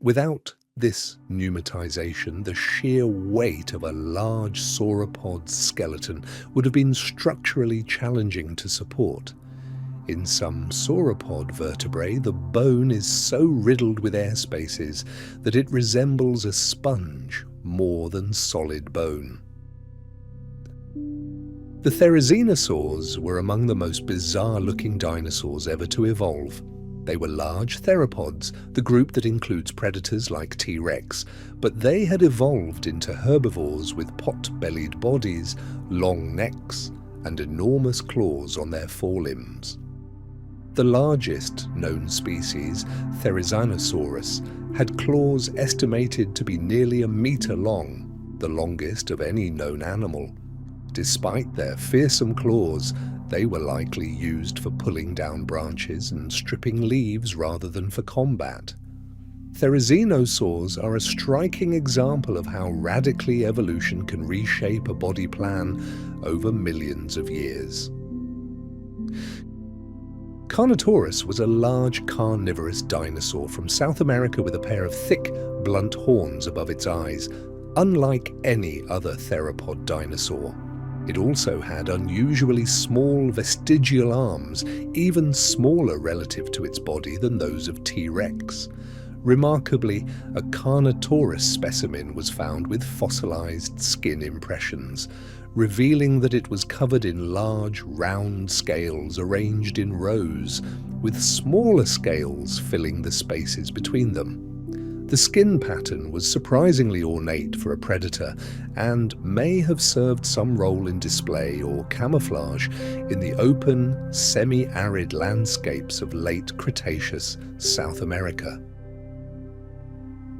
Without this pneumatization, the sheer weight of a large sauropod skeleton would have been structurally challenging to support. In some sauropod vertebrae, the bone is so riddled with air spaces that it resembles a sponge more than solid bone. The therizinosaurs were among the most bizarre-looking dinosaurs ever to evolve. They were large theropods, the group that includes predators like T-Rex, but they had evolved into herbivores with pot-bellied bodies, long necks, and enormous claws on their forelimbs. The largest known species, Therizinosaurus, had claws estimated to be nearly a meter long, the longest of any known animal. Despite their fearsome claws, they were likely used for pulling down branches and stripping leaves rather than for combat. Therizinosaurs are a striking example of how radically evolution can reshape a body plan over millions of years. Carnotaurus was a large carnivorous dinosaur from South America with a pair of thick, blunt horns above its eyes, unlike any other theropod dinosaur. It also had unusually small vestigial arms, even smaller relative to its body than those of T-Rex. Remarkably, a Carnotaurus specimen was found with fossilized skin impressions, revealing that it was covered in large, round scales arranged in rows, with smaller scales filling the spaces between them. The skin pattern was surprisingly ornate for a predator and may have served some role in display or camouflage in the open, semi-arid landscapes of late Cretaceous South America.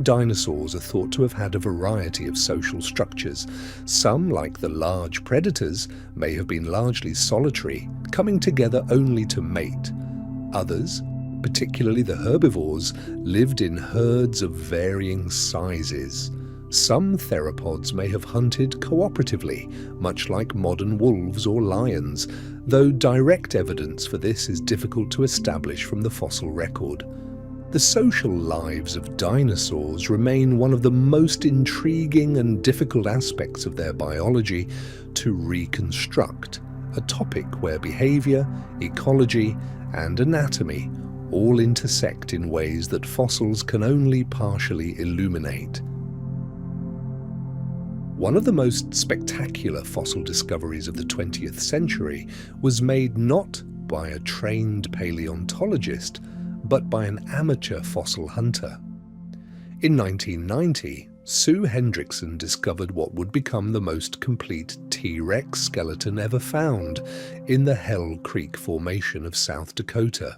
Dinosaurs are thought to have had a variety of social structures. Some, like the large predators, may have been largely solitary, coming together only to mate. Others, particularly the herbivores, lived in herds of varying sizes. Some theropods may have hunted cooperatively, much like modern wolves or lions, though direct evidence for this is difficult to establish from the fossil record. The social lives of dinosaurs remain one of the most intriguing and difficult aspects of their biology to reconstruct, a topic where behavior, ecology, and anatomy all intersect in ways that fossils can only partially illuminate. One of the most spectacular fossil discoveries of the 20th century was made not by a trained paleontologist, but by an amateur fossil hunter. In 1990, Sue Hendrickson discovered what would become the most complete T-Rex skeleton ever found in the Hell Creek Formation of South Dakota.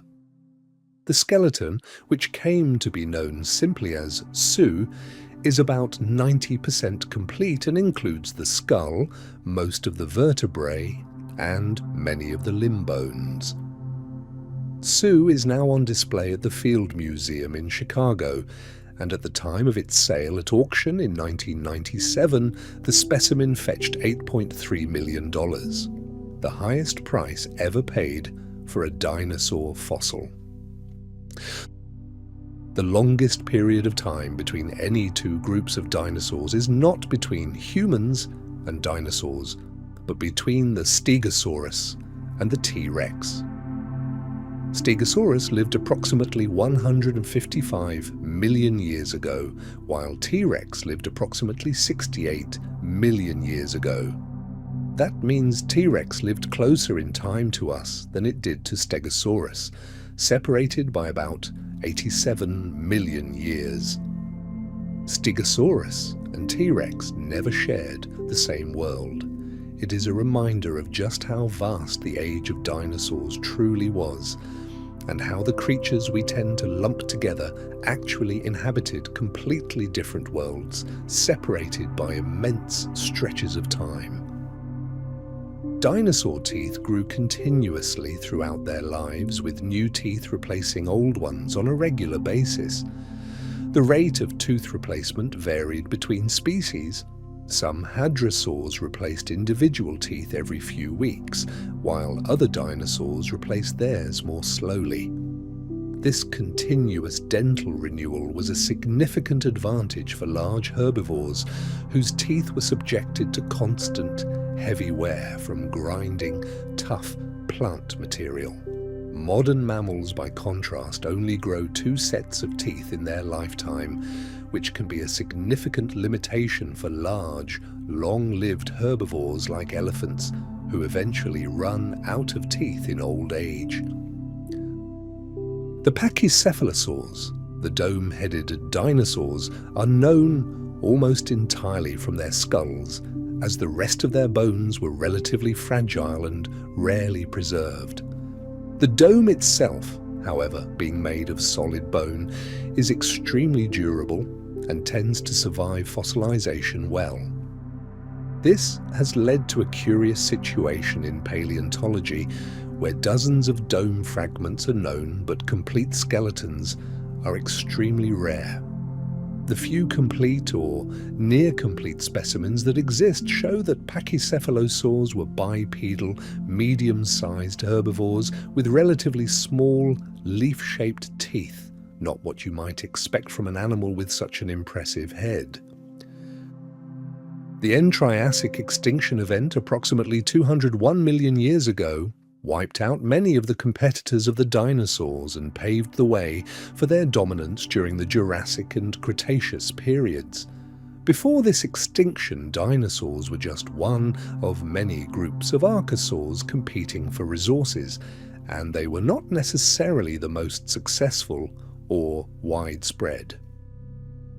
The skeleton, which came to be known simply as Sue, is about 90% complete and includes the skull, most of the vertebrae, and many of the limb bones. Sue is now on display at the Field Museum in Chicago, and at the time of its sale at auction in 1997, the specimen fetched $8.3 million, the highest price ever paid for a dinosaur fossil. The longest period of time between any two groups of dinosaurs is not between humans and dinosaurs, but between the Stegosaurus and the T-Rex. Stegosaurus lived approximately 155 million years ago, while T-Rex lived approximately 68 million years ago. That means T-Rex lived closer in time to us than it did to Stegosaurus, separated by about 87 million years. Stegosaurus and T-Rex never shared the same world. It is a reminder of just how vast the age of dinosaurs truly was, and how the creatures we tend to lump together actually inhabited completely different worlds, separated by immense stretches of time. Dinosaur teeth grew continuously throughout their lives, with new teeth replacing old ones on a regular basis. The rate of tooth replacement varied between species. Some hadrosaurs replaced individual teeth every few weeks, while other dinosaurs replaced theirs more slowly. This continuous dental renewal was a significant advantage for large herbivores whose teeth were subjected to constant, heavy wear from grinding, tough plant material. Modern mammals, by contrast, only grow 2 sets of teeth in their lifetime, which can be a significant limitation for large, long-lived herbivores like elephants, who eventually run out of teeth in old age. The pachycephalosaurs, the dome-headed dinosaurs, are known almost entirely from their skulls, as the rest of their bones were relatively fragile and rarely preserved. The dome itself, however, being made of solid bone, is extremely durable and tends to survive fossilization well. This has led to a curious situation in paleontology, where dozens of dome fragments are known, but complete skeletons are extremely rare. The few complete or near-complete specimens that exist show that pachycephalosaurs were bipedal, medium-sized herbivores with relatively small, leaf-shaped teeth, not what you might expect from an animal with such an impressive head. The end-Triassic extinction event approximately 201 million years ago wiped out many of the competitors of the dinosaurs and paved the way for their dominance during the Jurassic and Cretaceous periods. Before this extinction, dinosaurs were just one of many groups of archosaurs competing for resources, and they were not necessarily the most successful or widespread.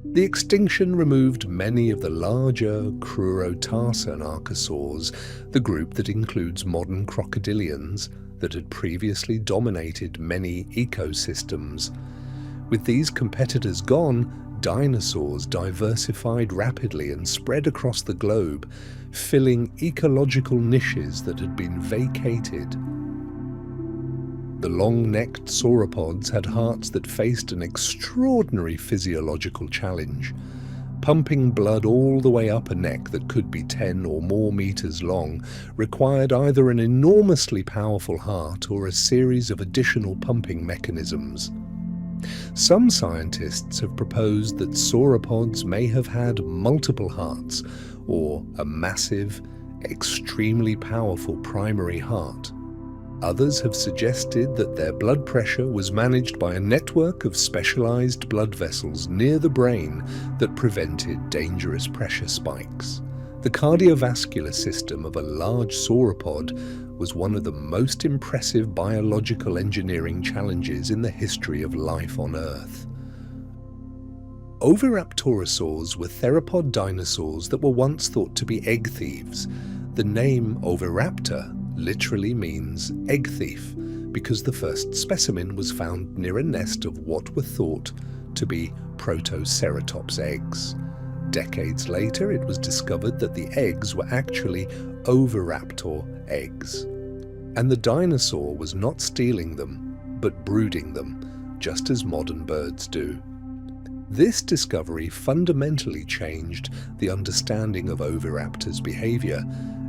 The extinction removed many of the larger Crurotarsan archosaurs, the group that includes modern crocodilians, that had previously dominated many ecosystems. With these competitors gone, dinosaurs diversified rapidly and spread across the globe, filling ecological niches that had been vacated. The long-necked sauropods had hearts that faced an extraordinary physiological challenge. Pumping blood all the way up a neck that could be 10 or more meters long required either an enormously powerful heart or a series of additional pumping mechanisms. Some scientists have proposed that sauropods may have had multiple hearts, or a massive, extremely powerful primary heart. Others have suggested that their blood pressure was managed by a network of specialized blood vessels near the brain that prevented dangerous pressure spikes. The cardiovascular system of a large sauropod was one of the most impressive biological engineering challenges in the history of life on Earth. Oviraptorosaurs were theropod dinosaurs that were once thought to be egg thieves. The name Oviraptor literally means egg thief, because the first specimen was found near a nest of what were thought to be Protoceratops eggs. Decades later, it was discovered that the eggs were actually Oviraptor eggs, and the dinosaur was not stealing them, but brooding them, just as modern birds do. This discovery fundamentally changed the understanding of oviraptors' behavior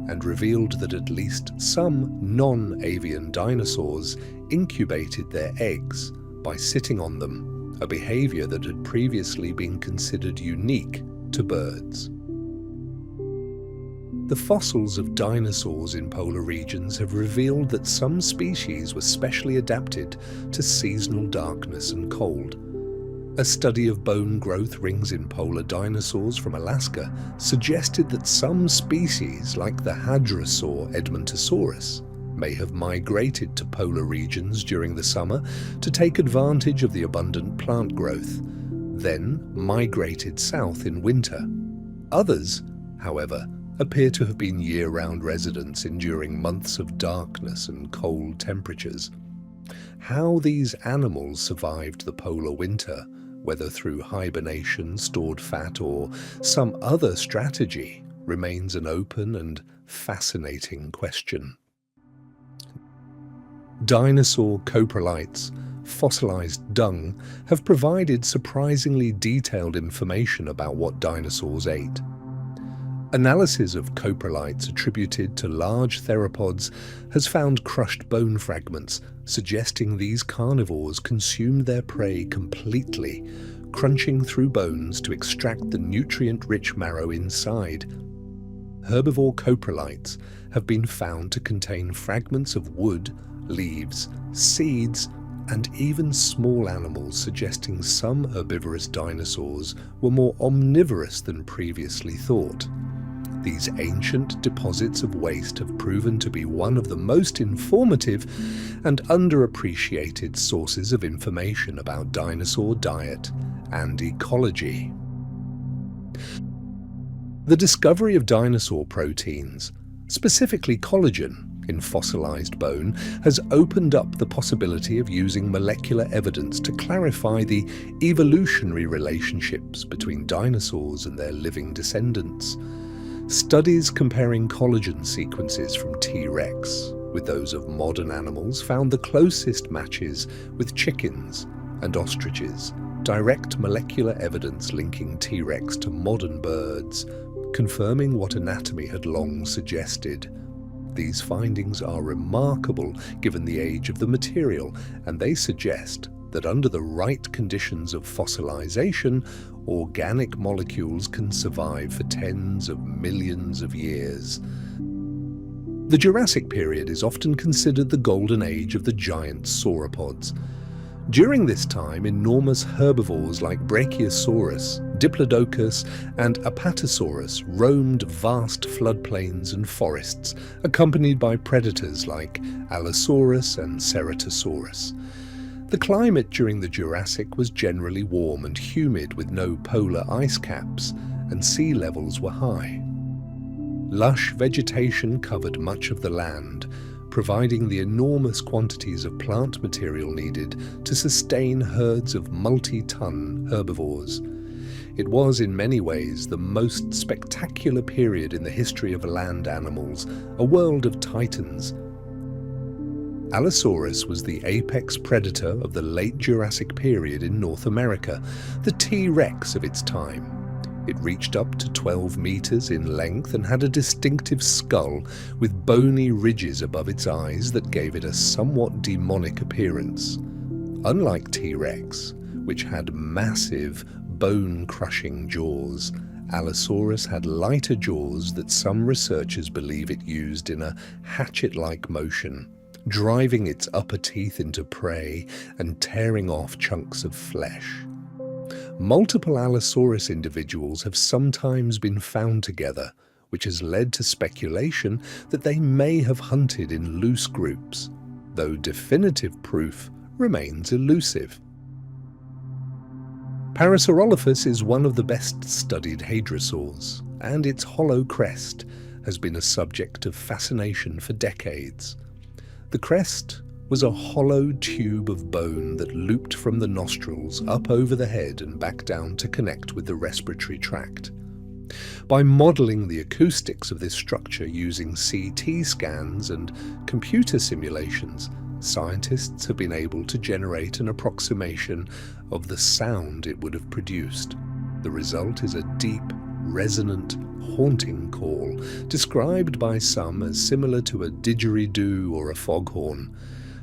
and revealed that at least some non-avian dinosaurs incubated their eggs by sitting on them, a behavior that had previously been considered unique to birds. The fossils of dinosaurs in polar regions have revealed that some species were specially adapted to seasonal darkness and cold. A study of bone growth rings in polar dinosaurs from Alaska suggested that some species, like the hadrosaur Edmontosaurus, may have migrated to polar regions during the summer to take advantage of the abundant plant growth, then migrated south in winter. Others, however, appear to have been year-round residents enduring months of darkness and cold temperatures. How these animals survived the polar winter, whether through hibernation, stored fat, or some other strategy, remains an open and fascinating question. Dinosaur coprolites, fossilized dung, have provided surprisingly detailed information about what dinosaurs ate. Analysis of coprolites attributed to large theropods has found crushed bone fragments, suggesting these carnivores consumed their prey completely, crunching through bones to extract the nutrient-rich marrow inside. Herbivore coprolites have been found to contain fragments of wood, leaves, seeds, and even small animals, suggesting some herbivorous dinosaurs were more omnivorous than previously thought. These ancient deposits of waste have proven to be one of the most informative and underappreciated sources of information about dinosaur diet and ecology. The discovery of dinosaur proteins, specifically collagen, in fossilized bone, has opened up the possibility of using molecular evidence to clarify the evolutionary relationships between dinosaurs and their living descendants. Studies comparing collagen sequences from T-Rex with those of modern animals found the closest matches with chickens and ostriches, direct molecular evidence linking T-Rex to modern birds, confirming what anatomy had long suggested. These findings are remarkable given the age of the material, and they suggest that under the right conditions of fossilization, organic molecules can survive for tens of millions of years. The Jurassic period is often considered the golden age of the giant sauropods. During this time, enormous herbivores like Brachiosaurus, Diplodocus, and Apatosaurus roamed vast floodplains and forests, accompanied by predators like Allosaurus and Ceratosaurus. The climate during the Jurassic was generally warm and humid with no polar ice caps, and sea levels were high. Lush vegetation covered much of the land, providing the enormous quantities of plant material needed to sustain herds of multi-ton herbivores. It was in many ways the most spectacular period in the history of land animals, a world of titans. Allosaurus was the apex predator of the late Jurassic period in North America, the T-Rex of its time. It reached up to 12 meters in length and had a distinctive skull with bony ridges above its eyes that gave it a somewhat demonic appearance. Unlike T-Rex, which had massive, bone-crushing jaws, Allosaurus had lighter jaws that some researchers believe it used in a hatchet-like motion, driving its upper teeth into prey and tearing off chunks of flesh. Multiple Allosaurus individuals have sometimes been found together, which has led to speculation that they may have hunted in loose groups, though definitive proof remains elusive. Parasaurolophus is one of the best-studied hadrosaurs, and its hollow crest has been a subject of fascination for decades. The crest was a hollow tube of bone that looped from the nostrils up over the head and back down to connect with the respiratory tract. By modelling the acoustics of this structure using CT scans and computer simulations, scientists have been able to generate an approximation of the sound it would have produced. The result is a deep, resonant, haunting call, described by some as similar to a didgeridoo or a foghorn.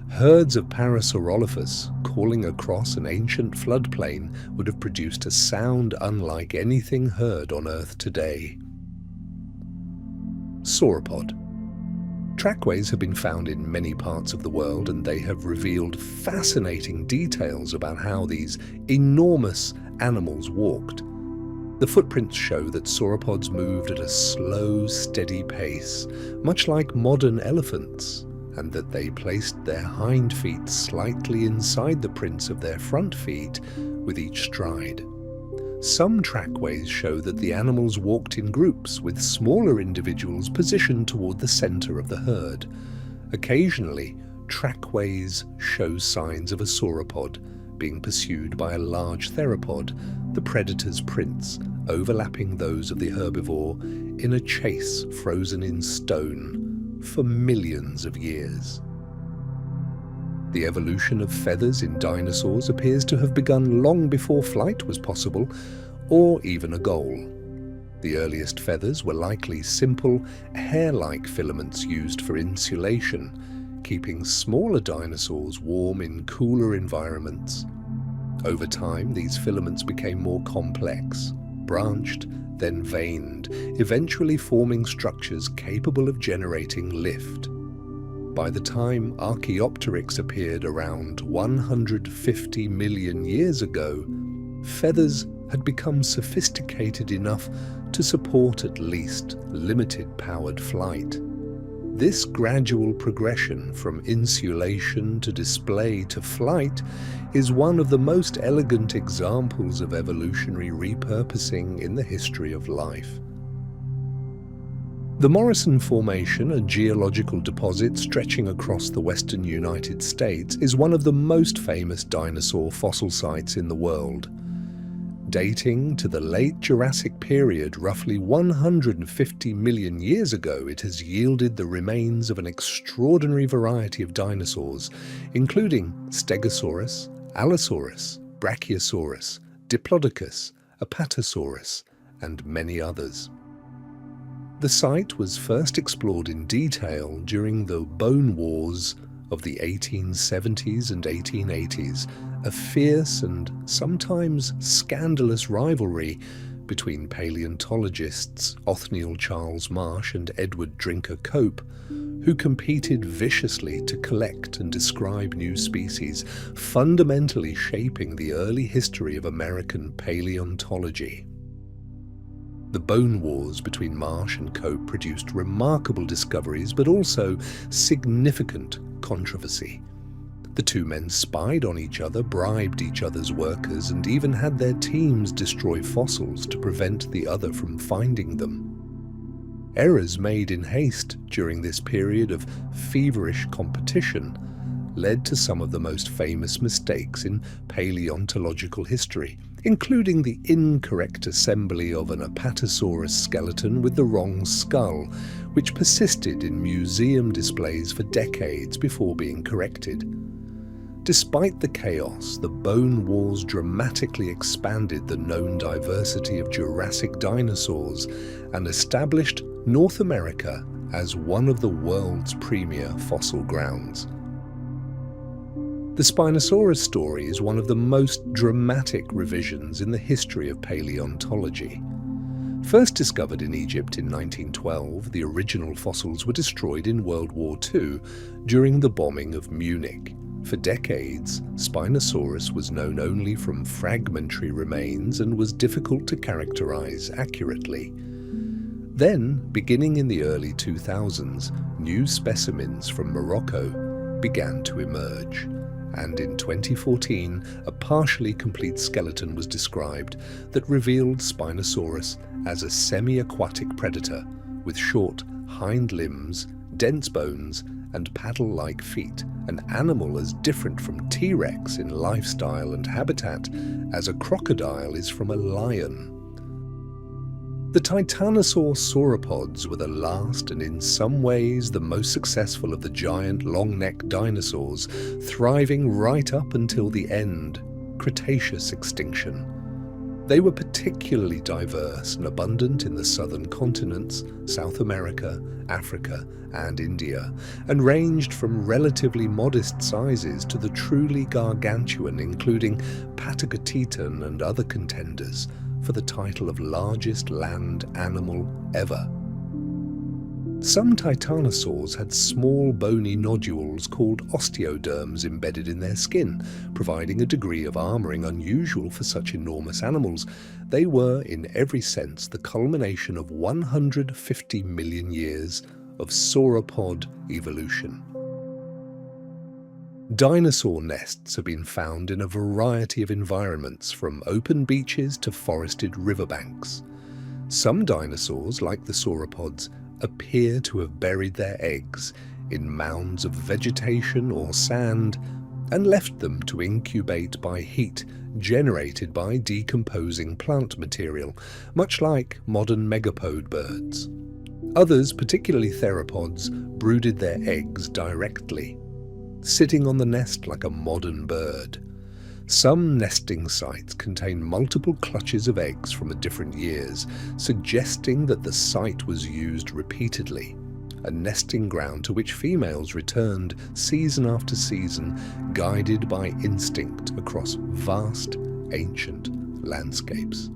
Herds of Parasaurolophus calling across an ancient floodplain would have produced a sound unlike anything heard on Earth today. Sauropod. Trackways have been found in many parts of the world, and they have revealed fascinating details about how these enormous animals walked. The footprints show that sauropods moved at a slow, steady pace, much like modern elephants, and that they placed their hind feet slightly inside the prints of their front feet with each stride. Some trackways show that the animals walked in groups, with smaller individuals positioned toward the center of the herd. Occasionally, trackways show signs of a sauropod being pursued by a large theropod, the predator's prints overlapping those of the herbivore in a chase frozen in stone for millions of years. The evolution of feathers in dinosaurs appears to have begun long before flight was possible, or even a goal. The earliest feathers were likely simple, hair-like filaments used for insulation, keeping smaller dinosaurs warm in cooler environments. Over time, these filaments became more complex, branched, then veined, eventually forming structures capable of generating lift. By the time Archaeopteryx appeared around 150 million years ago, feathers had become sophisticated enough to support at least limited powered flight. This gradual progression from insulation to display to flight is one of the most elegant examples of evolutionary repurposing in the history of life. The Morrison Formation, a geological deposit stretching across the western United States, is one of the most famous dinosaur fossil sites in the world. Dating to the late Jurassic period, roughly 150 million years ago, it has yielded the remains of an extraordinary variety of dinosaurs, including Stegosaurus, Allosaurus, Brachiosaurus, Diplodocus, Apatosaurus, and many others. The site was first explored in detail during the Bone Wars of the 1870s and 1880s, a fierce and sometimes scandalous rivalry between paleontologists Othniel Charles Marsh and Edward Drinker Cope, who competed viciously to collect and describe new species, fundamentally shaping the early history of American paleontology. The Bone Wars between Marsh and Cope produced remarkable discoveries, but also significant controversy. The two men spied on each other, bribed each other's workers, and even had their teams destroy fossils to prevent the other from finding them. Errors made in haste during this period of feverish competition led to some of the most famous mistakes in paleontological history, including the incorrect assembly of an Apatosaurus skeleton with the wrong skull, which persisted in museum displays for decades before being corrected. Despite the chaos, the Bone Wars dramatically expanded the known diversity of Jurassic dinosaurs and established North America as one of the world's premier fossil grounds. The Spinosaurus story is one of the most dramatic revisions in the history of paleontology. First discovered in Egypt in 1912, the original fossils were destroyed in World War II during the bombing of Munich. For decades, Spinosaurus was known only from fragmentary remains and was difficult to characterize accurately. Then, beginning in the early 2000s, new specimens from Morocco began to emerge. And in 2014, a partially complete skeleton was described that revealed Spinosaurus as a semi-aquatic predator with short hind limbs, dense bones, and paddle-like feet, an animal as different from T-Rex in lifestyle and habitat as a crocodile is from a lion. The titanosaur sauropods were the last and in some ways the most successful of the giant long-necked dinosaurs, thriving right up until the end, Cretaceous extinction. They were particularly diverse and abundant in the southern continents, South America, Africa, and India, and ranged from relatively modest sizes to the truly gargantuan, including Patagoteton and other contenders for the title of largest land animal ever. Some titanosaurs had small bony nodules called osteoderms embedded in their skin, providing a degree of armoring unusual for such enormous animals. They were, in every sense, the culmination of 150 million years of sauropod evolution. Dinosaur nests have been found in a variety of environments, from open beaches to forested riverbanks. Some dinosaurs, like the sauropods, appear to have buried their eggs in mounds of vegetation or sand and left them to incubate by heat generated by decomposing plant material, much like modern megapode birds. Others, particularly theropods, brooded their eggs directly, sitting on the nest like a modern bird. Some nesting sites contain multiple clutches of eggs from different years, suggesting that the site was used repeatedly, a nesting ground to which females returned season after season, guided by instinct across vast, ancient landscapes.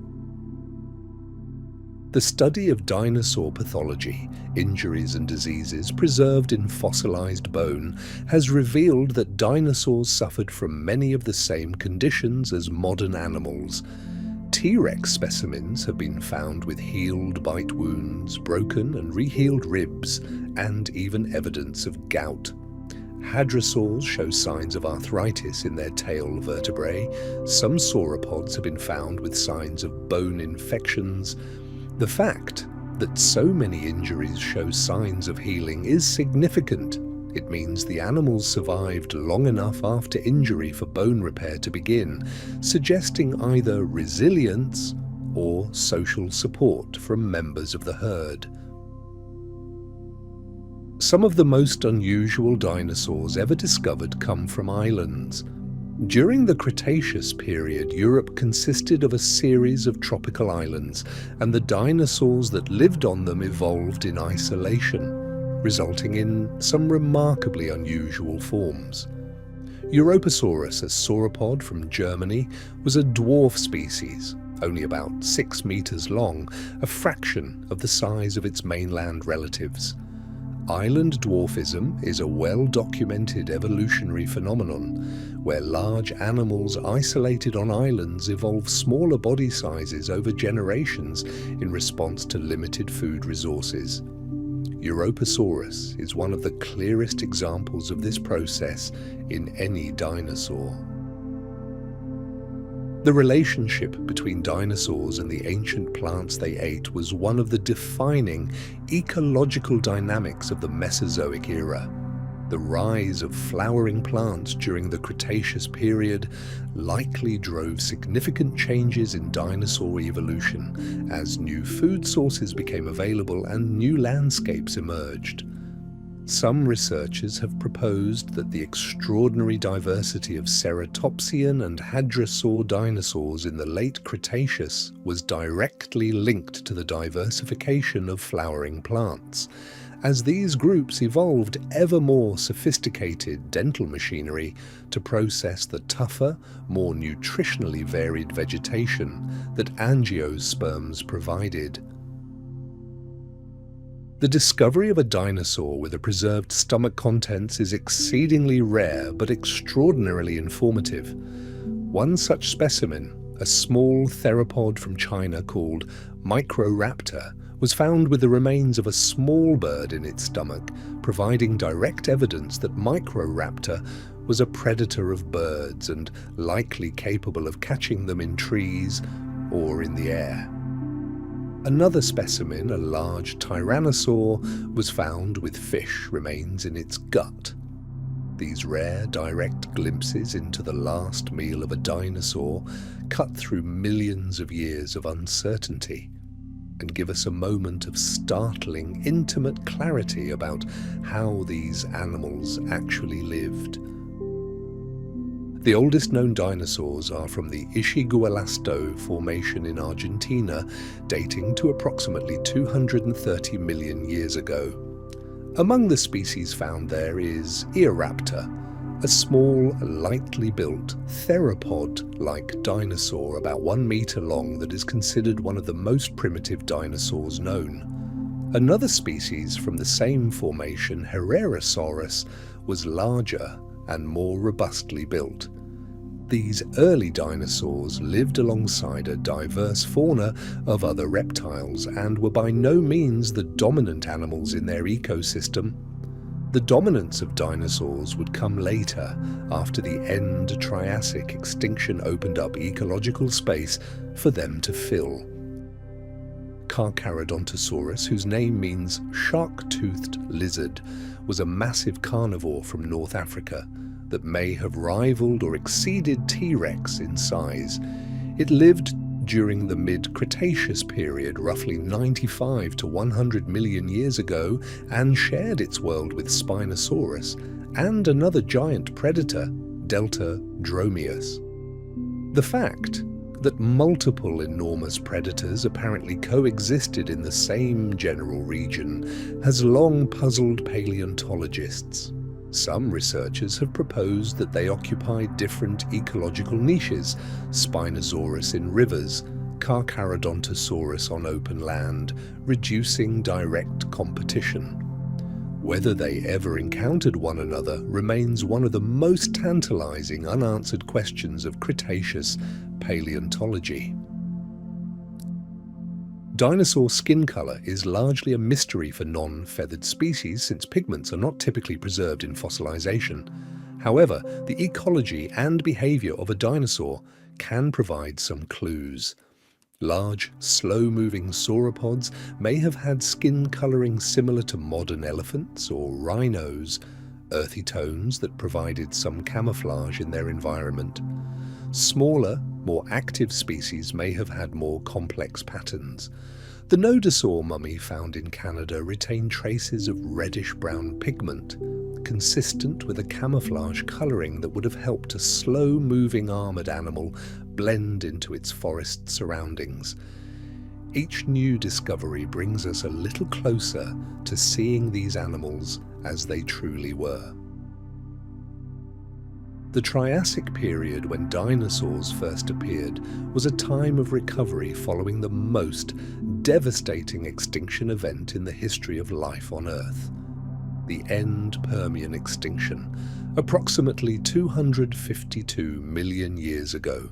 The study of dinosaur pathology, injuries and diseases preserved in fossilized bone has revealed that dinosaurs suffered from many of the same conditions as modern animals. T-Rex specimens have been found with healed bite wounds, broken and rehealed ribs, and even evidence of gout. Hadrosaurs show signs of arthritis in their tail vertebrae. Some sauropods have been found with signs of bone infections. The fact that so many injuries show signs of healing is significant. It means the animals survived long enough after injury for bone repair to begin, suggesting either resilience or social support from members of the herd. Some of the most unusual dinosaurs ever discovered come from islands. During the Cretaceous period, Europe consisted of a series of tropical islands, and the dinosaurs that lived on them evolved in isolation, resulting in some remarkably unusual forms. Europasaurus, a sauropod from Germany, was a dwarf species, only about 6 meters long, a fraction of the size of its mainland relatives. Island dwarfism is a well-documented evolutionary phenomenon where large animals isolated on islands evolve smaller body sizes over generations in response to limited food resources. Europasaurus is one of the clearest examples of this process in any dinosaur. The relationship between dinosaurs and the ancient plants they ate was one of the defining ecological dynamics of the Mesozoic era. The rise of flowering plants during the Cretaceous period likely drove significant changes in dinosaur evolution as new food sources became available and new landscapes emerged. Some researchers have proposed that the extraordinary diversity of ceratopsian and hadrosaur dinosaurs in the late Cretaceous was directly linked to the diversification of flowering plants, as these groups evolved ever more sophisticated dental machinery to process the tougher, more nutritionally varied vegetation that angiosperms provided. The discovery of a dinosaur with a preserved stomach contents is exceedingly rare but extraordinarily informative. One such specimen, a small theropod from China called Microraptor, was found with the remains of a small bird in its stomach, providing direct evidence that Microraptor was a predator of birds and likely capable of catching them in trees or in the air. Another specimen, a large tyrannosaur, was found with fish remains in its gut. These rare, direct glimpses into the last meal of a dinosaur cut through millions of years of uncertainty and give us a moment of startling, intimate clarity about how these animals actually lived. The oldest known dinosaurs are from the Ischigualasto Formation in Argentina, dating to approximately 230 million years ago. Among the species found there is Eoraptor, a small, lightly built, theropod-like dinosaur about 1 meter long that is considered one of the most primitive dinosaurs known. Another species from the same formation, Herrerasaurus, was larger and more robustly built. These early dinosaurs lived alongside a diverse fauna of other reptiles and were by no means the dominant animals in their ecosystem. The dominance of dinosaurs would come later, after the end Triassic extinction opened up ecological space for them to fill. Carcharodontosaurus, whose name means shark-toothed lizard, was a massive carnivore from North Africa that may have rivaled or exceeded T-Rex in size. It lived during the mid-Cretaceous period, roughly 95 to 100 million years ago, and shared its world with Spinosaurus and another giant predator, Delta dromeus. The fact that multiple enormous predators apparently coexisted in the same general region has long puzzled paleontologists. Some researchers have proposed that they occupied different ecological niches: Spinosaurus in rivers, Carcharodontosaurus on open land, reducing direct competition. Whether they ever encountered one another remains one of the most tantalizing unanswered questions of Cretaceous paleontology. Dinosaur skin color is largely a mystery for non-feathered species, since pigments are not typically preserved in fossilization. However, the ecology and behavior of a dinosaur can provide some clues. Large, slow-moving sauropods may have had skin coloring similar to modern elephants or rhinos, earthy tones that provided some camouflage in their environment. Smaller, more active species may have had more complex patterns. The nodosaur mummy found in Canada retained traces of reddish-brown pigment, consistent with a camouflage coloring that would have helped a slow-moving armored animal blend into its forest surroundings. Each new discovery brings us a little closer to seeing these animals as they truly were. The Triassic period, when dinosaurs first appeared, was a time of recovery following the most devastating extinction event in the history of life on Earth: the end Permian extinction, approximately 252 million years ago.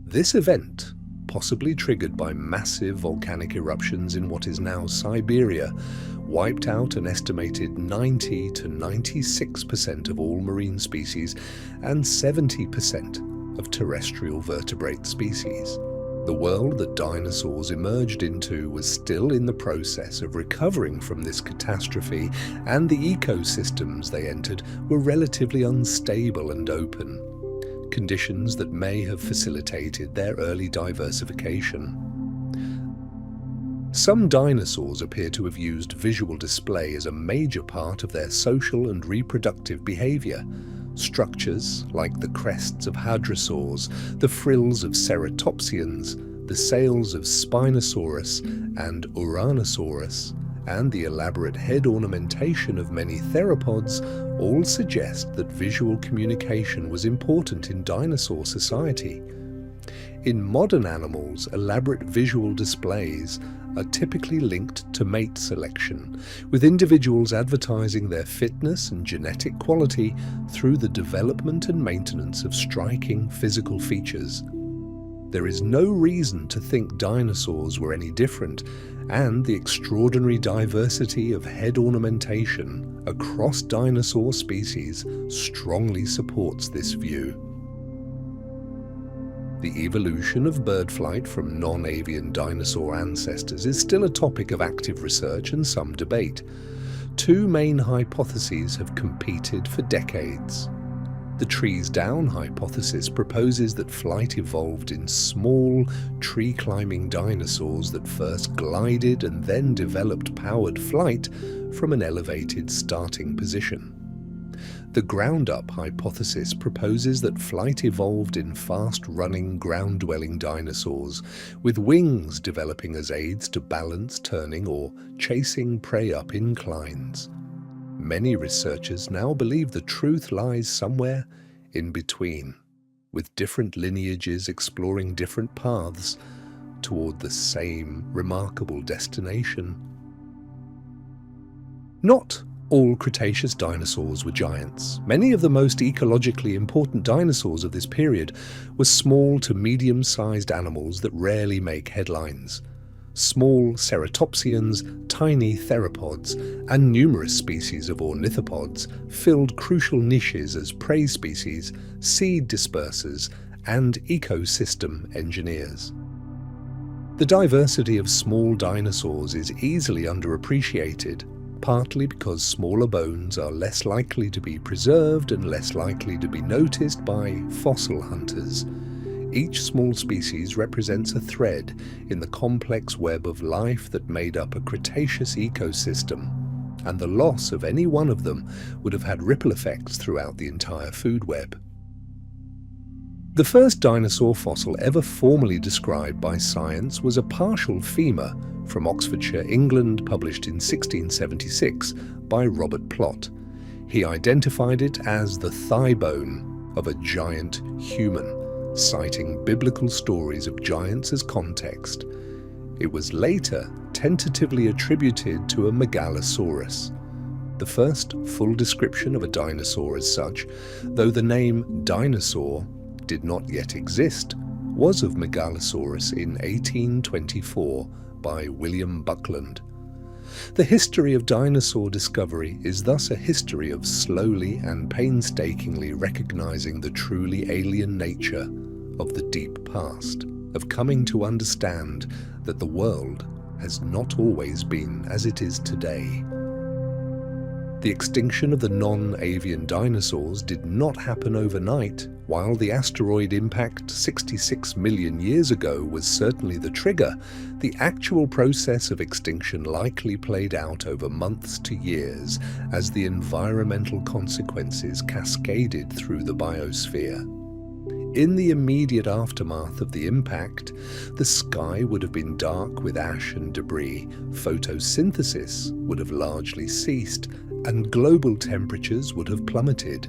This event, possibly triggered by massive volcanic eruptions in what is now Siberia, wiped out an estimated 90 to 96% of all marine species and 70% of terrestrial vertebrate species. The world that dinosaurs emerged into was still in the process of recovering from this catastrophe, and the ecosystems they entered were relatively unstable and open, conditions that may have facilitated their early diversification. Some dinosaurs appear to have used visual display as a major part of their social and reproductive behavior. Structures like the crests of hadrosaurs, the frills of ceratopsians, the sails of Spinosaurus and Uranosaurus, and the elaborate head ornamentation of many theropods all suggest that visual communication was important in dinosaur society. In modern animals, elaborate visual displays are typically linked to mate selection, with individuals advertising their fitness and genetic quality through the development and maintenance of striking physical features. There is no reason to think dinosaurs were any different, and the extraordinary diversity of head ornamentation across dinosaur species strongly supports this view. The evolution of bird flight from non-avian dinosaur ancestors is still a topic of active research and some debate. Two main hypotheses have competed for decades. The trees down hypothesis proposes that flight evolved in small, tree-climbing dinosaurs that first glided and then developed powered flight from an elevated starting position. The ground-up hypothesis proposes that flight evolved in fast-running, ground-dwelling dinosaurs, with wings developing as aids to balance, turning, or chasing prey up inclines. Many researchers now believe the truth lies somewhere in between, with different lineages exploring different paths toward the same remarkable destination. Not all Cretaceous dinosaurs were giants. Many of the most ecologically important dinosaurs of this period were small to medium-sized animals that rarely make headlines. Small ceratopsians, tiny theropods, and numerous species of ornithopods filled crucial niches as prey species, seed dispersers, and ecosystem engineers. The diversity of small dinosaurs is easily underappreciated, partly because smaller bones are less likely to be preserved and less likely to be noticed by fossil hunters. Each small species represents a thread in the complex web of life that made up a Cretaceous ecosystem, and the loss of any one of them would have had ripple effects throughout the entire food web. The first dinosaur fossil ever formally described by science was a partial femur from Oxfordshire, England, published in 1676 by Robert Plot. He identified it as the thigh bone of a giant human, citing biblical stories of giants as context. It was later tentatively attributed to a Megalosaurus, the first full description of a dinosaur as such, though the name dinosaur did not yet exist, was of Megalosaurus in 1824 by William Buckland. The history of dinosaur discovery is thus a history of slowly and painstakingly recognizing the truly alien nature of the deep past, of coming to understand that the world has not always been as it is today. The extinction of the non-avian dinosaurs did not happen overnight. While the asteroid impact 66 million years ago was certainly the trigger, the actual process of extinction likely played out over months to years as the environmental consequences cascaded through the biosphere. In the immediate aftermath of the impact, the sky would have been dark with ash and debris, photosynthesis would have largely ceased, and global temperatures would have plummeted.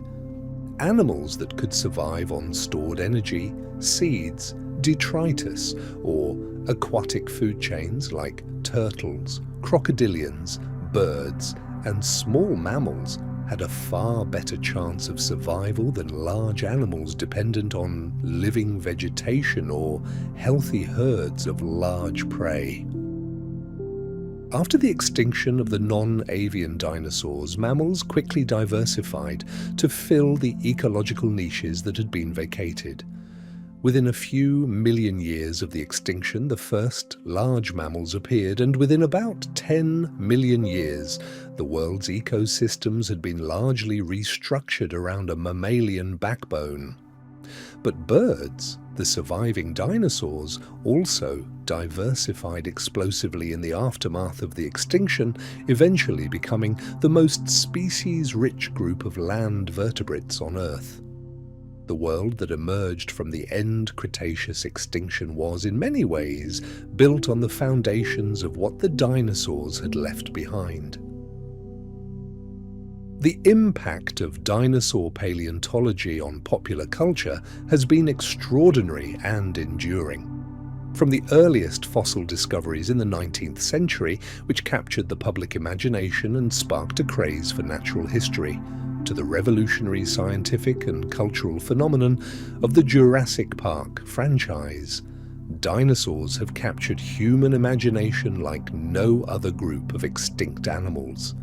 Animals that could survive on stored energy, seeds, detritus, or aquatic food chains like turtles, crocodilians, birds, and small mammals had a far better chance of survival than large animals dependent on living vegetation or healthy herds of large prey. After the extinction of the non-avian dinosaurs, mammals quickly diversified to fill the ecological niches that had been vacated. Within a few million years of the extinction, the first large mammals appeared, and within about 10 million years, the world's ecosystems had been largely restructured around a mammalian backbone. But birds, the surviving dinosaurs, also diversified explosively in the aftermath of the extinction, eventually becoming the most species-rich group of land vertebrates on Earth. The world that emerged from the end Cretaceous extinction was, in many ways, built on the foundations of what the dinosaurs had left behind. The impact of dinosaur paleontology on popular culture has been extraordinary and enduring. From the earliest fossil discoveries in the 19th century, which captured the public imagination and sparked a craze for natural history, to the revolutionary scientific and cultural phenomenon of the Jurassic Park franchise, dinosaurs have captured human imagination like no other group of extinct animals.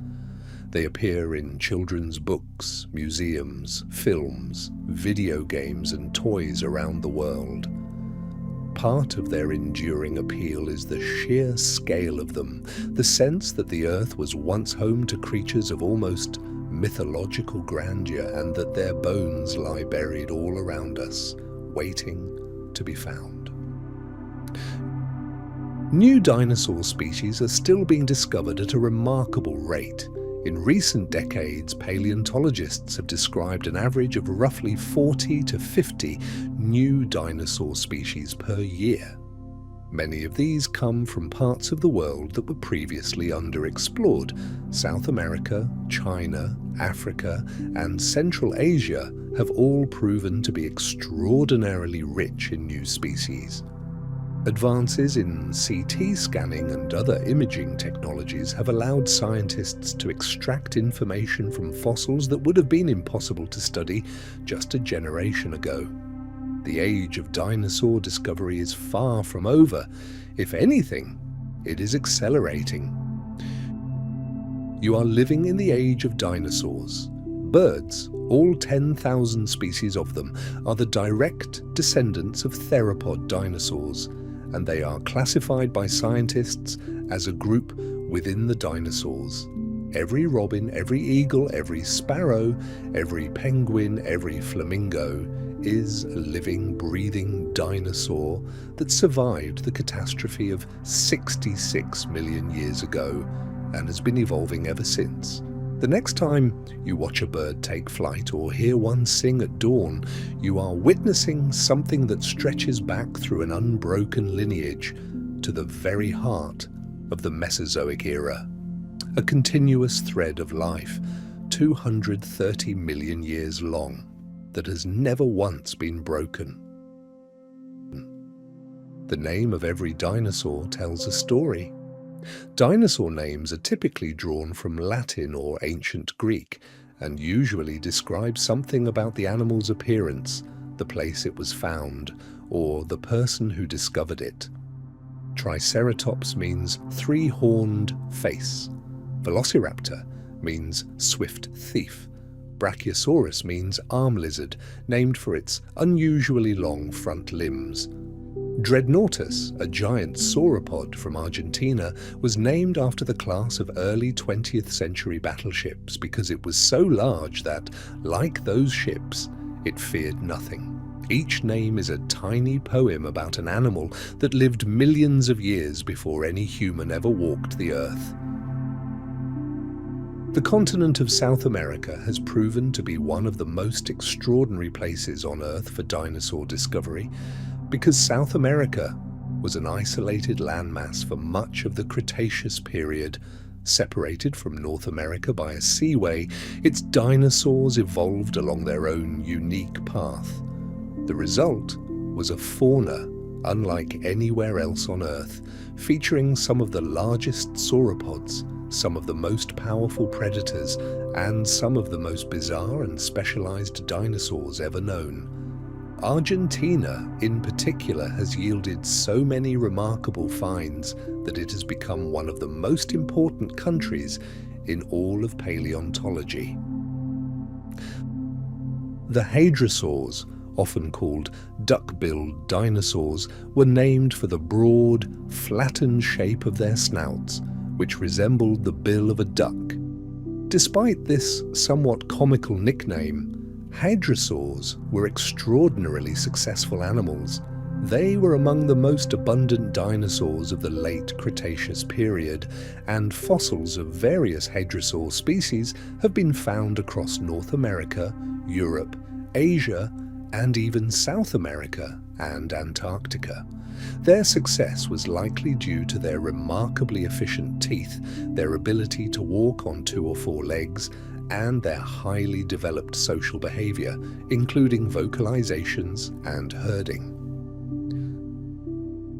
They appear in children's books, museums, films, video games, and toys around the world. Part of their enduring appeal is the sheer scale of them, the sense that the Earth was once home to creatures of almost mythological grandeur and that their bones lie buried all around us, waiting to be found. New dinosaur species are still being discovered at a remarkable rate. In recent decades, paleontologists have described an average of roughly 40 to 50 new dinosaur species per year. Many of these come from parts of the world that were previously underexplored. South America, China, Africa, and Central Asia have all proven to be extraordinarily rich in new species. Advances in CT scanning and other imaging technologies have allowed scientists to extract information from fossils that would have been impossible to study just a generation ago. The age of dinosaur discovery is far from over. If anything, it is accelerating. You are living in the age of dinosaurs. Birds, all 10,000 species of them, are the direct descendants of theropod dinosaurs, and they are classified by scientists as a group within the dinosaurs. Every robin, every eagle, every sparrow, every penguin, every flamingo is a living, breathing dinosaur that survived the catastrophe of 66 million years ago and has been evolving ever since. The next time you watch a bird take flight or hear one sing at dawn, you are witnessing something that stretches back through an unbroken lineage to the very heart of the Mesozoic era, a continuous thread of life 230 million years long that has never once been broken. The name of every dinosaur tells a story. Dinosaur names are typically drawn from Latin or ancient Greek and usually describe something about the animal's appearance, the place it was found, or the person who discovered it. Triceratops means three-horned face. Velociraptor means swift thief. Brachiosaurus means arm lizard, named for its unusually long front limbs. Dreadnoughtus, a giant sauropod from Argentina, was named after the class of early 20th century battleships because it was so large that, like those ships, it feared nothing. Each name is a tiny poem about an animal that lived millions of years before any human ever walked the earth. The continent of South America has proven to be one of the most extraordinary places on Earth for dinosaur discovery, because South America was an isolated landmass for much of the Cretaceous period. Separated from North America by a seaway, its dinosaurs evolved along their own unique path. The result was a fauna unlike anywhere else on Earth, featuring some of the largest sauropods, some of the most powerful predators, and some of the most bizarre and specialized dinosaurs ever known. Argentina, in particular, has yielded so many remarkable finds that it has become one of the most important countries in all of paleontology. The hadrosaurs, often called duck-billed dinosaurs, were named for the broad, flattened shape of their snouts, which resembled the bill of a duck. Despite this somewhat comical nickname, hadrosaurs were extraordinarily successful animals. They were among the most abundant dinosaurs of the late Cretaceous period, and fossils of various hadrosaur species have been found across North America, Europe, Asia, and even South America and Antarctica. Their success was likely due to their remarkably efficient teeth, their ability to walk on 2 or 4 legs, and their highly developed social behavior, including vocalizations and herding.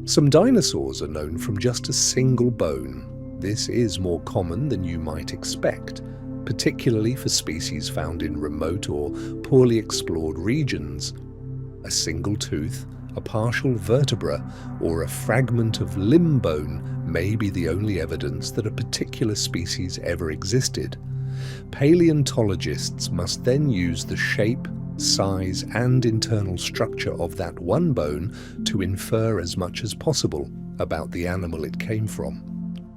Some dinosaurs are known from just a single bone. This is more common than you might expect, particularly for species found in remote or poorly explored regions. A single tooth, a partial vertebra, or a fragment of limb bone may be the only evidence that a particular species ever existed. Paleontologists must then use the shape, size, and internal structure of that one bone to infer as much as possible about the animal it came from.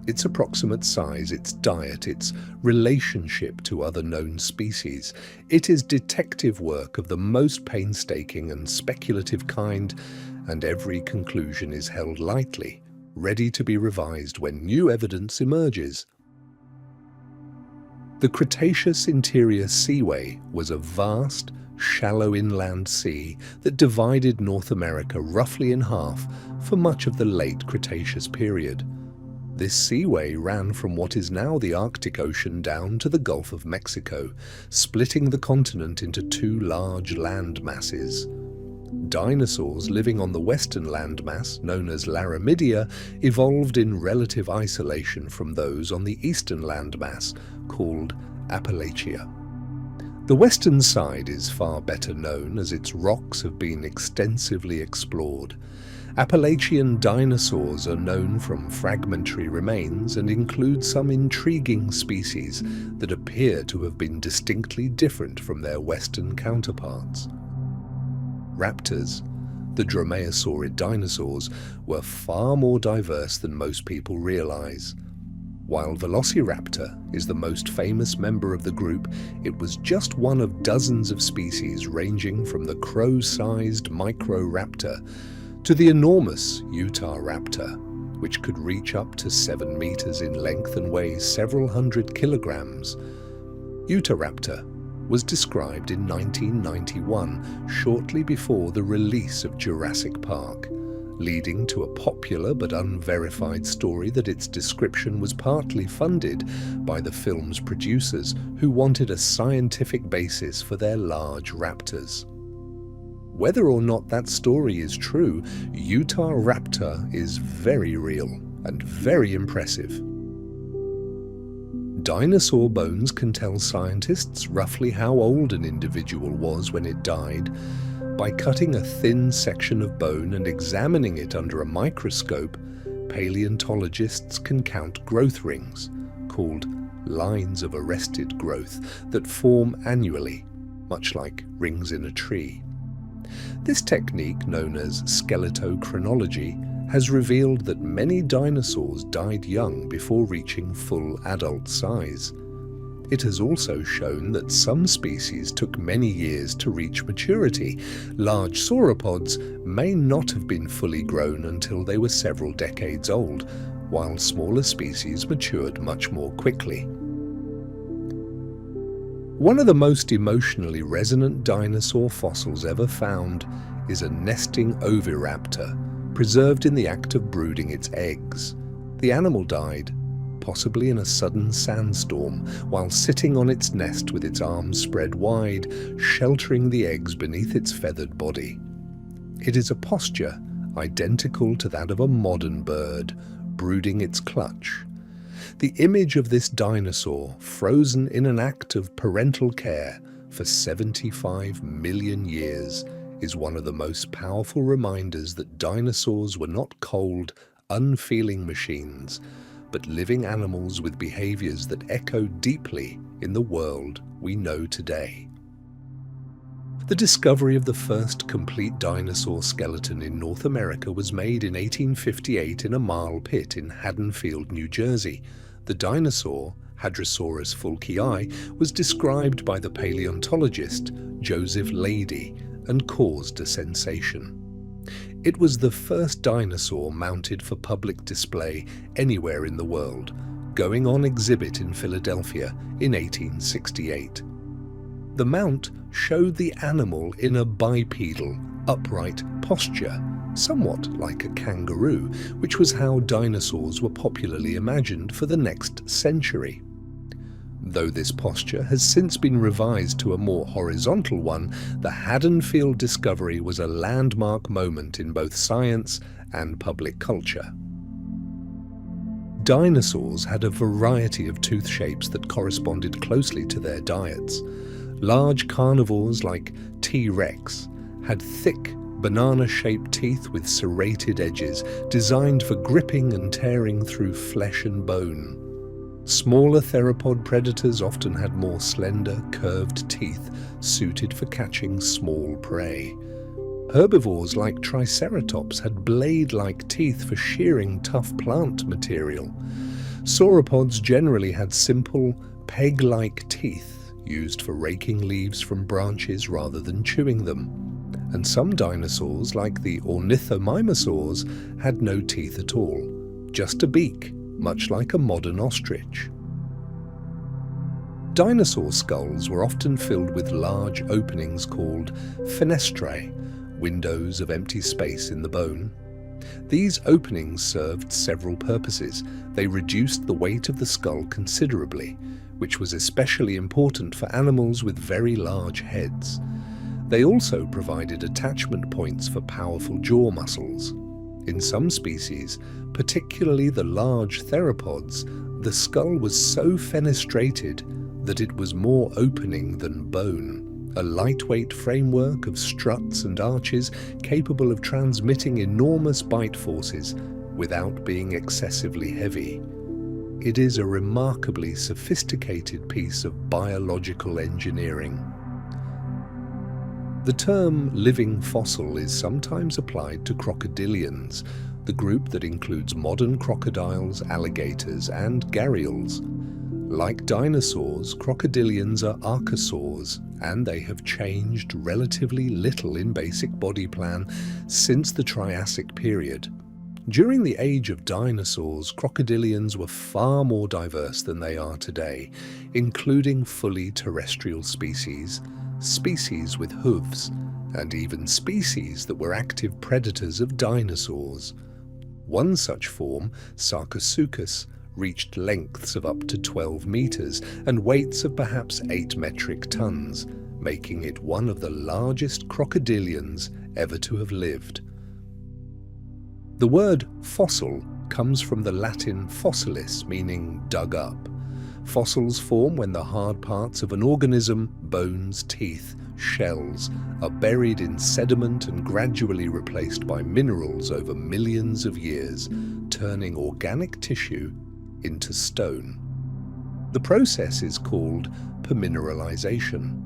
Its approximate size, its diet, its relationship to other known species. It is detective work of the most painstaking and speculative kind, and every conclusion is held lightly, ready to be revised when new evidence emerges. The Cretaceous Interior Seaway was a vast, shallow inland sea that divided North America roughly in half for much of the late Cretaceous period. This seaway ran from what is now the Arctic Ocean down to the Gulf of Mexico, splitting the continent into 2 large land masses. Dinosaurs living on the western landmass, known as Laramidia, evolved in relative isolation from those on the eastern landmass, called Appalachia. The western side is far better known as its rocks have been extensively explored. Appalachian dinosaurs are known from fragmentary remains and include some intriguing species that appear to have been distinctly different from their western counterparts. Raptors, the dromaeosaurid dinosaurs, were far more diverse than most people realize. While Velociraptor is the most famous member of the group, it was just one of dozens of species ranging from the crow-sized Microraptor to the enormous Utahraptor, which could reach up to 7 meters in length and weigh several hundred kilograms. Utahraptor was described in 1991, shortly before the release of Jurassic Park, leading to a popular but unverified story that its description was partly funded by the film's producers, who wanted a scientific basis for their large raptors. Whether or not that story is true, Utahraptor is very real and very impressive. Dinosaur bones can tell scientists roughly how old an individual was when it died. By cutting a thin section of bone and examining it under a microscope, paleontologists can count growth rings, called lines of arrested growth, that form annually, much like rings in a tree. This technique, known as skeletochronology, has revealed that many dinosaurs died young before reaching full adult size. It has also shown that some species took many years to reach maturity. Large sauropods may not have been fully grown until they were several decades old, while smaller species matured much more quickly. One of the most emotionally resonant dinosaur fossils ever found is a nesting oviraptor, preserved in the act of brooding its eggs. The animal died, possibly in a sudden sandstorm, while sitting on its nest with its arms spread wide, sheltering the eggs beneath its feathered body. It is a posture identical to that of a modern bird, brooding its clutch. The image of this dinosaur, frozen in an act of parental care for 75 million years, is one of the most powerful reminders that dinosaurs were not cold, unfeeling machines, but living animals with behaviors that echo deeply in the world we know today. The discovery of the first complete dinosaur skeleton in North America was made in 1858 in a marl pit in Haddonfield, New Jersey. The dinosaur, Hadrosaurus fulci, was described by the paleontologist Joseph Leidy and caused a sensation. It was the first dinosaur mounted for public display anywhere in the world, going on exhibit in Philadelphia in 1868. The mount showed the animal in a bipedal, upright posture, somewhat like a kangaroo, which was how dinosaurs were popularly imagined for the next century. Though this posture has since been revised to a more horizontal one, the Haddonfield discovery was a landmark moment in both science and public culture. Dinosaurs had a variety of tooth shapes that corresponded closely to their diets. Large carnivores like T. rex had thick, banana-shaped teeth with serrated edges, designed for gripping and tearing through flesh and bone. Smaller theropod predators often had more slender, curved teeth suited for catching small prey. Herbivores like Triceratops had blade-like teeth for shearing tough plant material. Sauropods generally had simple, peg-like teeth used for raking leaves from branches rather than chewing them. And some dinosaurs, like the ornithomimosaurs, had no teeth at all, just a beak, much like a modern ostrich. Dinosaur skulls were often filled with large openings called fenestrae, windows of empty space in the bone. These openings served several purposes. They reduced the weight of the skull considerably, which was especially important for animals with very large heads. They also provided attachment points for powerful jaw muscles. In some species, particularly the large theropods, the skull was so fenestrated that it was more opening than bone, a lightweight framework of struts and arches capable of transmitting enormous bite forces without being excessively heavy. It is a remarkably sophisticated piece of biological engineering. The term living fossil is sometimes applied to crocodilians, the group that includes modern crocodiles, alligators, and gharials. Like dinosaurs, crocodilians are archosaurs, and they have changed relatively little in basic body plan since the Triassic period. During the age of dinosaurs, crocodilians were far more diverse than they are today, including fully terrestrial species, species with hooves, and even species that were active predators of dinosaurs. One such form, Sarcosuchus, reached lengths of up to 12 meters and weights of perhaps 8 metric tons, making it one of the largest crocodilians ever to have lived. The word fossil comes from the Latin fossilis, meaning dug up. Fossils form when the hard parts of an organism, bones, teeth, shells, are buried in sediment and gradually replaced by minerals over millions of years, turning organic tissue into stone. The process is called permineralization.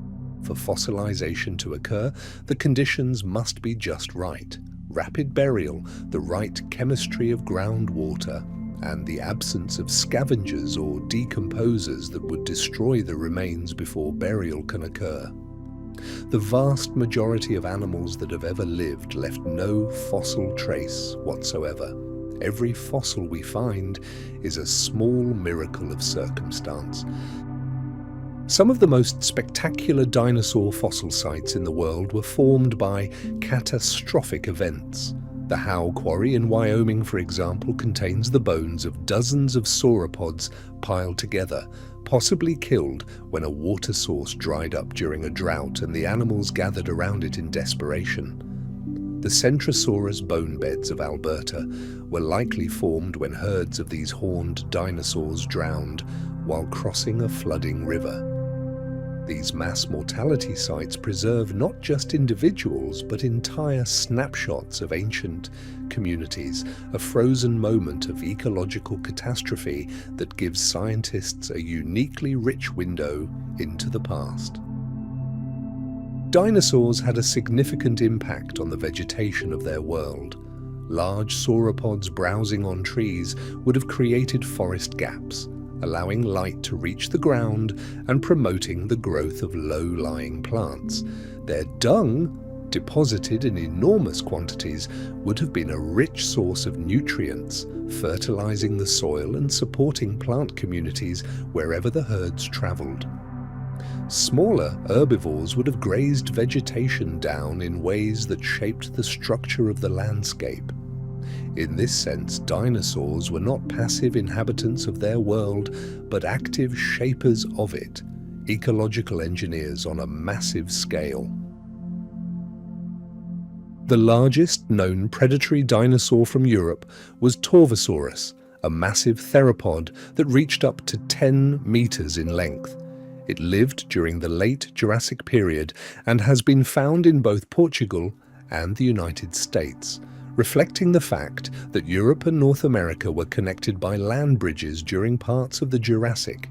For fossilization to occur, the conditions must be just right: rapid burial, the right chemistry of groundwater, and the absence of scavengers or decomposers that would destroy the remains before burial can occur. The vast majority of animals that have ever lived left no fossil trace whatsoever. Every fossil we find is a small miracle of circumstance. Some of the most spectacular dinosaur fossil sites in the world were formed by catastrophic events. The Howe Quarry in Wyoming, for example, contains the bones of dozens of sauropods piled together, possibly killed when a water source dried up during a drought and the animals gathered around it in desperation. The Centrosaurus bone beds of Alberta were likely formed when herds of these horned dinosaurs drowned while crossing a flooding river. These mass mortality sites preserve not just individuals but entire snapshots of ancient communities, a frozen moment of ecological catastrophe that gives scientists a uniquely rich window into the past. Dinosaurs had a significant impact on the vegetation of their world. Large sauropods browsing on trees would have created forest gaps, allowing light to reach the ground and promoting the growth of low-lying plants. Their dung, deposited in enormous quantities, would have been a rich source of nutrients, fertilizing the soil and supporting plant communities wherever the herds traveled. Smaller herbivores would have grazed vegetation down in ways that shaped the structure of the landscape. In this sense, dinosaurs were not passive inhabitants of their world, but active shapers of it, ecological engineers on a massive scale. The largest known predatory dinosaur from Europe was Torvosaurus, a massive theropod that reached up to 10 meters in length. It lived during the late Jurassic period and has been found in both Portugal and the United States, reflecting the fact that Europe and North America were connected by land bridges during parts of the Jurassic.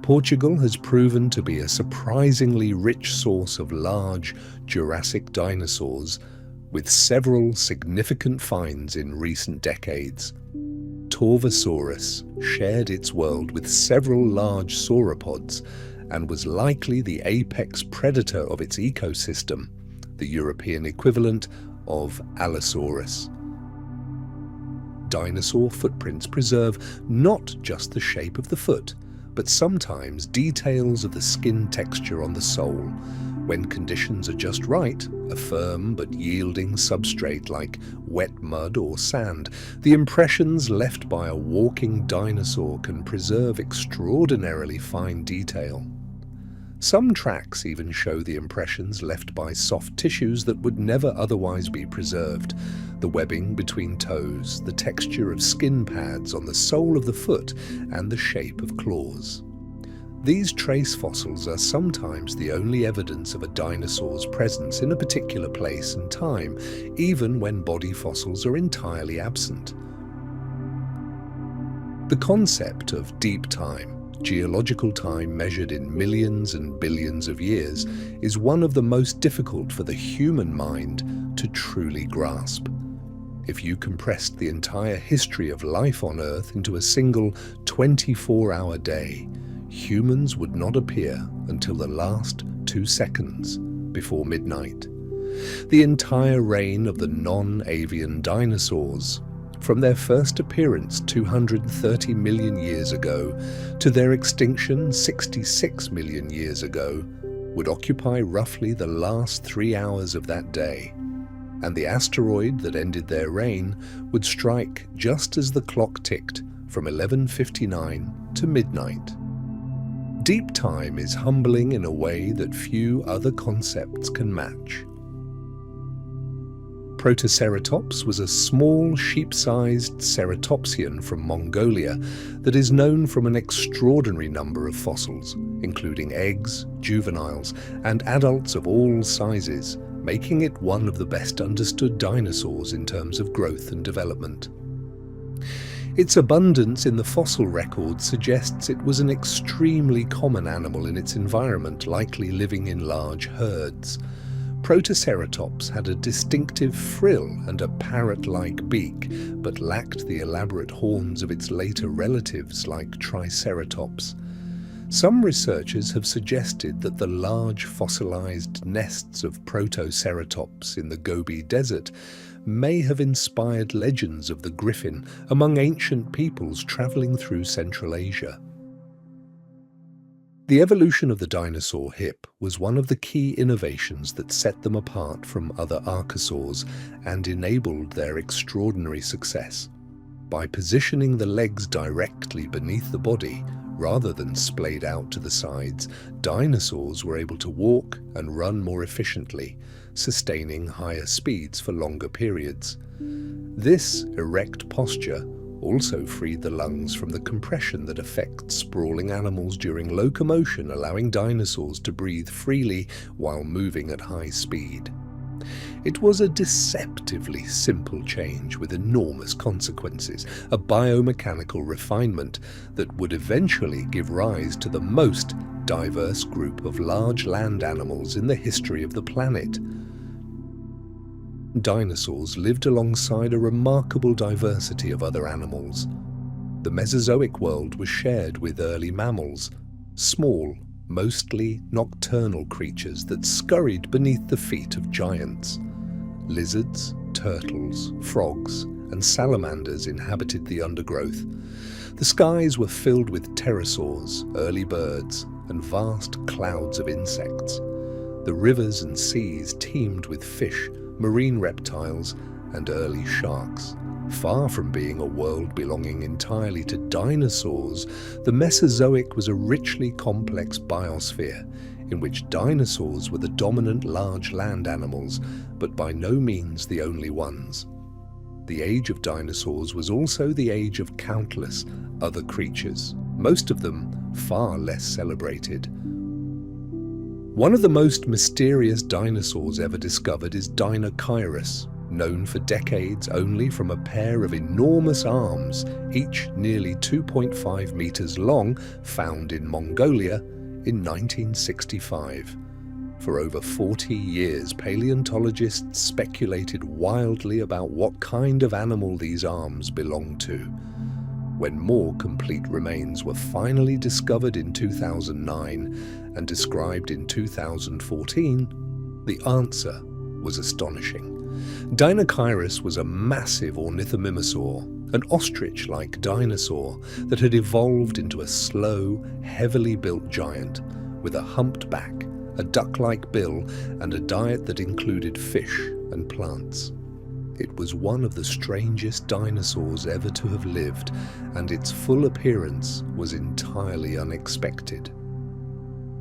Portugal has proven to be a surprisingly rich source of large Jurassic dinosaurs, with several significant finds in recent decades. Torvosaurus shared its world with several large sauropods and was likely the apex predator of its ecosystem, the European equivalent of Allosaurus. Dinosaur footprints preserve not just the shape of the foot, but sometimes details of the skin texture on the sole. When conditions are just right, a firm but yielding substrate like wet mud or sand, the impressions left by a walking dinosaur can preserve extraordinarily fine detail. Some tracks even show the impressions left by soft tissues that would never otherwise be preserved: the webbing between toes, the texture of skin pads on the sole of the foot, and the shape of claws. These trace fossils are sometimes the only evidence of a dinosaur's presence in a particular place and time, even when body fossils are entirely absent. The concept of deep time, geological time measured in millions and billions of years, is one of the most difficult for the human mind to truly grasp. If you compressed the entire history of life on Earth into a single 24-hour day, humans would not appear until the last 2 seconds before midnight. The entire reign of the non-avian dinosaurs From their first appearance 230 million years ago to their extinction 66 million years ago would occupy roughly the last 3 hours of that day, and the asteroid that ended their reign would strike just as the clock ticked from 11:59 to midnight. Deep time is humbling in a way that few other concepts can match. Protoceratops was a small, sheep-sized ceratopsian from Mongolia that is known from an extraordinary number of fossils, including eggs, juveniles, and adults of all sizes, making it one of the best understood dinosaurs in terms of growth and development. Its abundance in the fossil record suggests it was an extremely common animal in its environment, likely living in large herds. Protoceratops had a distinctive frill and a parrot-like beak, but lacked the elaborate horns of its later relatives like Triceratops. Some researchers have suggested that the large fossilized nests of Protoceratops in the Gobi Desert may have inspired legends of the griffin among ancient peoples traveling through Central Asia. The evolution of the dinosaur hip was one of the key innovations that set them apart from other archosaurs and enabled their extraordinary success. By positioning the legs directly beneath the body, rather than splayed out to the sides, dinosaurs were able to walk and run more efficiently, sustaining higher speeds for longer periods. This erect posture also freed the lungs from the compression that affects sprawling animals during locomotion, allowing dinosaurs to breathe freely while moving at high speed. It was a deceptively simple change with enormous consequences, a biomechanical refinement that would eventually give rise to the most diverse group of large land animals in the history of the planet. Dinosaurs lived alongside a remarkable diversity of other animals. The Mesozoic world was shared with early mammals, small, mostly nocturnal creatures that scurried beneath the feet of giants. Lizards, turtles, frogs, and salamanders inhabited the undergrowth. The skies were filled with pterosaurs, early birds, and vast clouds of insects. The rivers and seas teemed with fish, marine reptiles, and early sharks. Far from being a world belonging entirely to dinosaurs, the Mesozoic was a richly complex biosphere in which dinosaurs were the dominant large land animals, but by no means the only ones. The age of dinosaurs was also the age of countless other creatures, most of them far less celebrated. One of the most mysterious dinosaurs ever discovered is Dinosaurus, known for decades only from a pair of enormous arms, each nearly 2.5 meters long, found in Mongolia in 1965. For over 40 years, paleontologists speculated wildly about what kind of animal these arms belonged to. When more complete remains were finally discovered in 2009 and described in 2014, the answer was astonishing. Dinosaurus was a massive ornithomimosaur, an ostrich-like dinosaur that had evolved into a slow, heavily built giant with a humped back, a duck-like bill, and a diet that included fish and plants. It was one of the strangest dinosaurs ever to have lived, and its full appearance was entirely unexpected.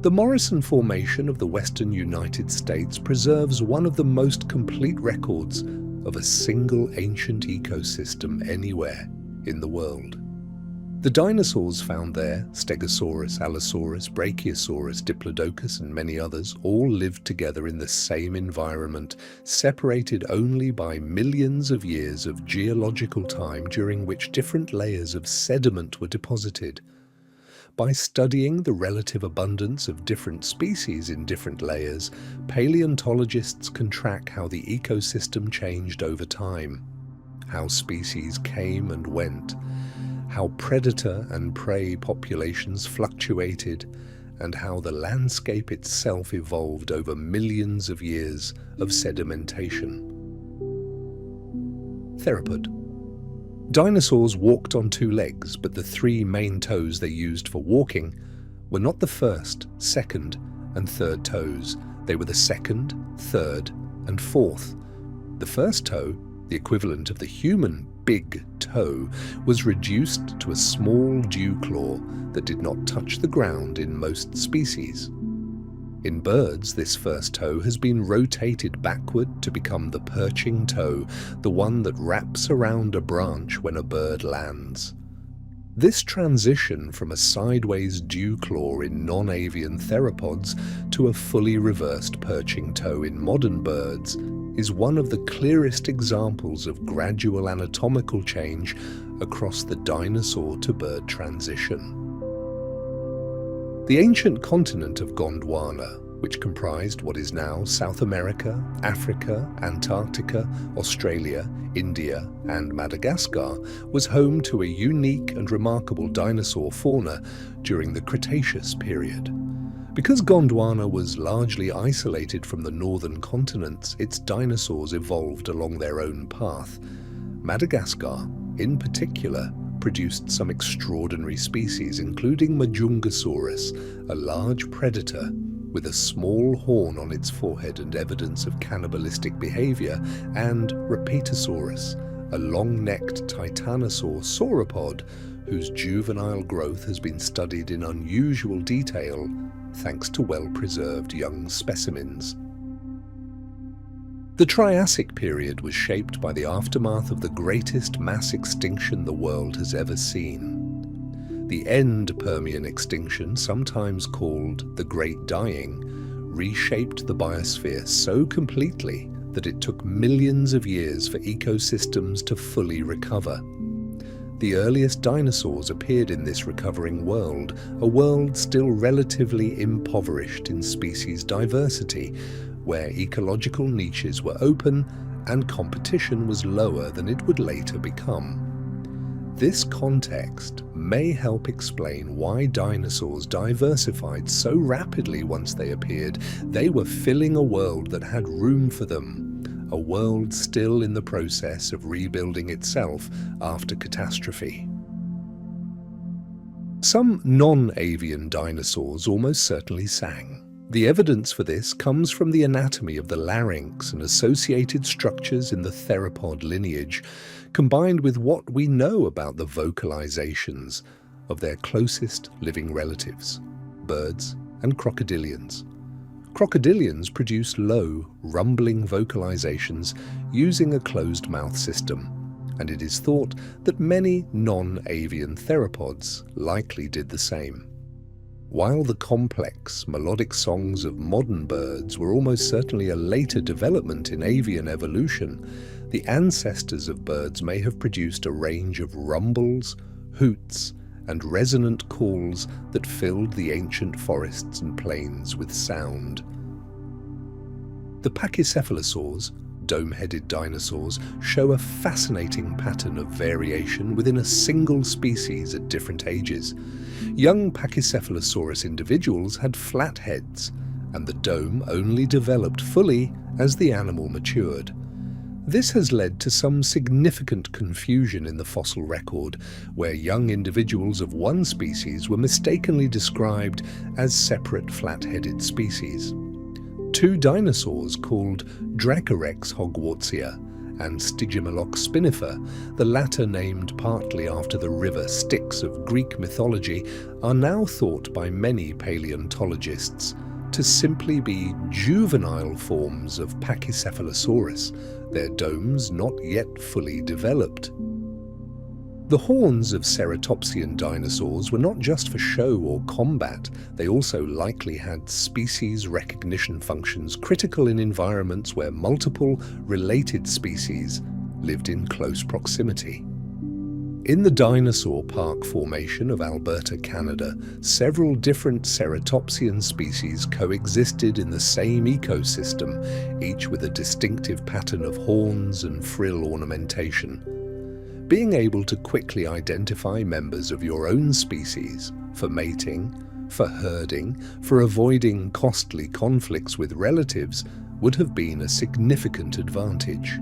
The Morrison Formation of the western United States preserves one of the most complete records of a single ancient ecosystem anywhere in the world. The dinosaurs found there, Stegosaurus, Allosaurus, Brachiosaurus, Diplodocus, and many others, all lived together in the same environment, separated only by millions of years of geological time during which different layers of sediment were deposited. By studying the relative abundance of different species in different layers, paleontologists can track how the ecosystem changed over time, how species came and went, how predator and prey populations fluctuated, and how the landscape itself evolved over millions of years of sedimentation. Theropod. Dinosaurs walked on two legs, but the three main toes they used for walking were not the first, second, and third toes. They were the second, third, and fourth. The first toe, the equivalent of the human big toe, was reduced to a small dew claw that did not touch the ground in most species. In birds, this first toe has been rotated backward to become the perching toe, the one that wraps around a branch when a bird lands. This transition from a sideways dew claw in non-avian theropods to a fully reversed perching toe in modern birds is one of the clearest examples of gradual anatomical change across the dinosaur-to-bird transition. The ancient continent of Gondwana, which comprised what is now South America, Africa, Antarctica, Australia, India, and Madagascar, was home to a unique and remarkable dinosaur fauna during the Cretaceous period. Because Gondwana was largely isolated from the northern continents, its dinosaurs evolved along their own path. Madagascar, in particular, produced some extraordinary species, including Majungasaurus, a large predator with a small horn on its forehead and evidence of cannibalistic behavior, and Rapetosaurus, a long-necked titanosaur sauropod whose juvenile growth has been studied in unusual detail thanks to well-preserved young specimens. The Triassic period was shaped by the aftermath of the greatest mass extinction the world has ever seen. The end Permian extinction, sometimes called the Great Dying, reshaped the biosphere so completely that it took millions of years for ecosystems to fully recover. The earliest dinosaurs appeared in this recovering world, a world still relatively impoverished in species diversity, where ecological niches were open and competition was lower than it would later become. This context may help explain why dinosaurs diversified so rapidly once they appeared. They were filling a world that had room for them, a world still in the process of rebuilding itself after catastrophe. Some non-avian dinosaurs almost certainly sang. The evidence for this comes from the anatomy of the larynx and associated structures in the theropod lineage, combined with what we know about the vocalizations of their closest living relatives, birds and crocodilians. Crocodilians produce low, rumbling vocalizations using a closed-mouth system, and it is thought that many non-avian theropods likely did the same. While the complex, melodic songs of modern birds were almost certainly a later development in avian evolution, the ancestors of birds may have produced a range of rumbles, hoots, and resonant calls that filled the ancient forests and plains with sound. The pachycephalosaurs, dome-headed dinosaurs, show a fascinating pattern of variation within a single species at different ages. Young Pachycephalosaurus individuals had flat heads, and the dome only developed fully as the animal matured. This has led to some significant confusion in the fossil record, where young individuals of one species were mistakenly described as separate flat-headed species. Two dinosaurs called Dracorex hogwartsia and Stygimoloch spinifer, the latter named partly after the river Styx of Greek mythology, are now thought by many paleontologists to simply be juvenile forms of Pachycephalosaurus, their domes not yet fully developed. The horns of ceratopsian dinosaurs were not just for show or combat, they also likely had species recognition functions critical in environments where multiple related species lived in close proximity. In the Dinosaur Park Formation of Alberta, Canada, several different ceratopsian species coexisted in the same ecosystem, each with a distinctive pattern of horns and frill ornamentation. Being able to quickly identify members of your own species for mating, for herding, for avoiding costly conflicts with relatives would have been a significant advantage.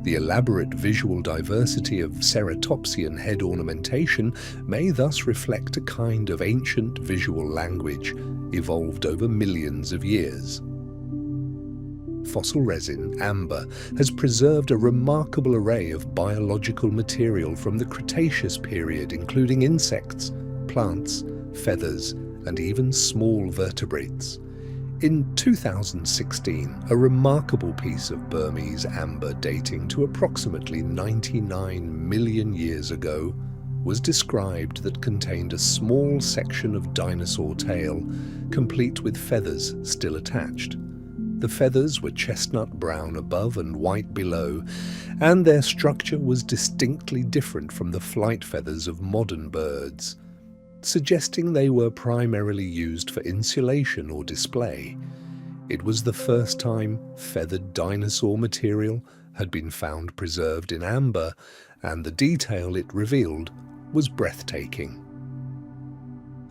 The elaborate visual diversity of ceratopsian head ornamentation may thus reflect a kind of ancient visual language evolved over millions of years. Fossil resin, amber, has preserved a remarkable array of biological material from the Cretaceous period, including insects, plants, feathers, and even small vertebrates. In 2016, a remarkable piece of Burmese amber dating to approximately 99 million years ago was described that contained a small section of dinosaur tail, complete with feathers still attached. The feathers were chestnut brown above and white below, and their structure was distinctly different from the flight feathers of modern birds, suggesting they were primarily used for insulation or display. It was the first time feathered dinosaur material had been found preserved in amber, and the detail it revealed was breathtaking.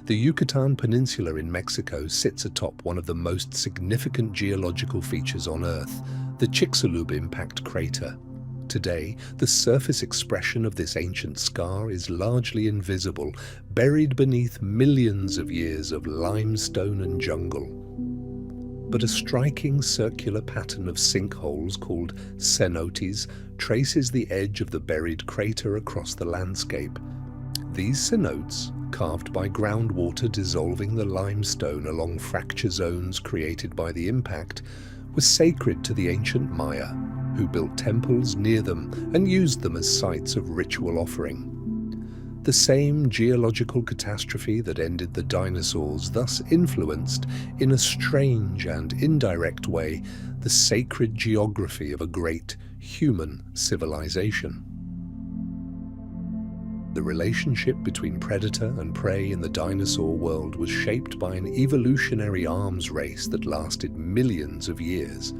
The Yucatan Peninsula in Mexico sits atop one of the most significant geological features on Earth, the Chicxulub impact crater. Today, the surface expression of this ancient scar is largely invisible, buried beneath millions of years of limestone and jungle. But a striking circular pattern of sinkholes called cenotes traces the edge of the buried crater across the landscape. These cenotes, carved by groundwater dissolving the limestone along fracture zones created by the impact, were sacred to the ancient Maya, who built temples near them and used them as sites of ritual offering. The same geological catastrophe that ended the dinosaurs thus influenced, in a strange and indirect way, the sacred geography of a great human civilization. The relationship between predator and prey in the dinosaur world was shaped by an evolutionary arms race that lasted millions of years.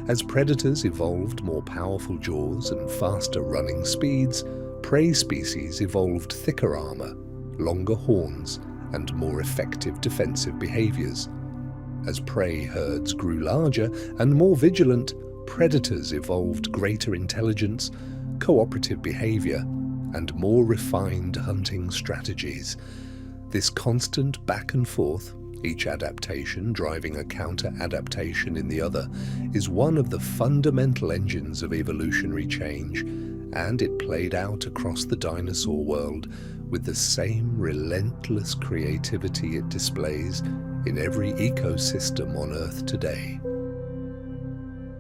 As predators evolved more powerful jaws and faster running speeds, prey species evolved thicker armor, longer horns, and more effective defensive behaviors. As prey herds grew larger and more vigilant, predators evolved greater intelligence, cooperative behavior, and more refined hunting strategies. This constant back and forth, each adaptation driving a counter-adaptation in the other, is one of the fundamental engines of evolutionary change, and it played out across the dinosaur world with the same relentless creativity it displays in every ecosystem on Earth today.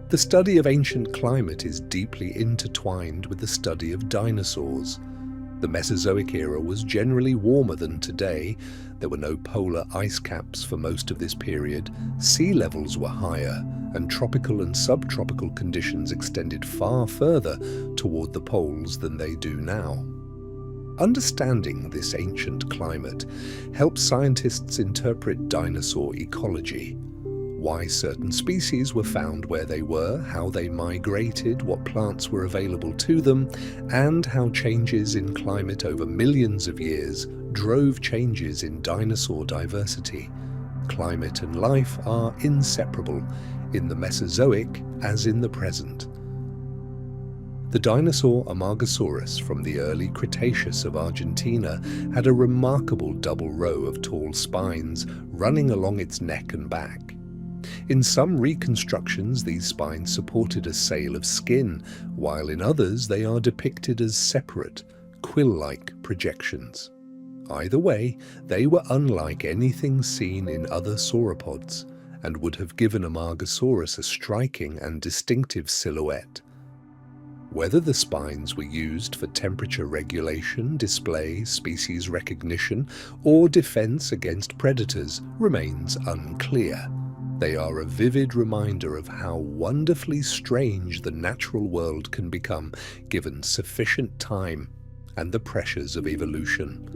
The study of ancient climate is deeply intertwined with the study of dinosaurs. The Mesozoic era was generally warmer than today. There were no polar ice caps for most of this period, sea levels were higher, and tropical and subtropical conditions extended far further toward the poles than they do now. Understanding this ancient climate helps scientists interpret dinosaur ecology. Why certain species were found where they were, how they migrated, what plants were available to them, and how changes in climate over millions of years drove changes in dinosaur diversity. Climate and life are inseparable in the Mesozoic as in the present. The dinosaur Amargasaurus from the early Cretaceous of Argentina had a remarkable double row of tall spines running along its neck and back. In some reconstructions, these spines supported a sail of skin, while in others they are depicted as separate, quill-like projections. Either way, they were unlike anything seen in other sauropods, and would have given Amargasaurus a striking and distinctive silhouette. Whether the spines were used for temperature regulation, display, species recognition, or defense against predators remains unclear. They are a vivid reminder of how wonderfully strange the natural world can become given sufficient time and the pressures of evolution.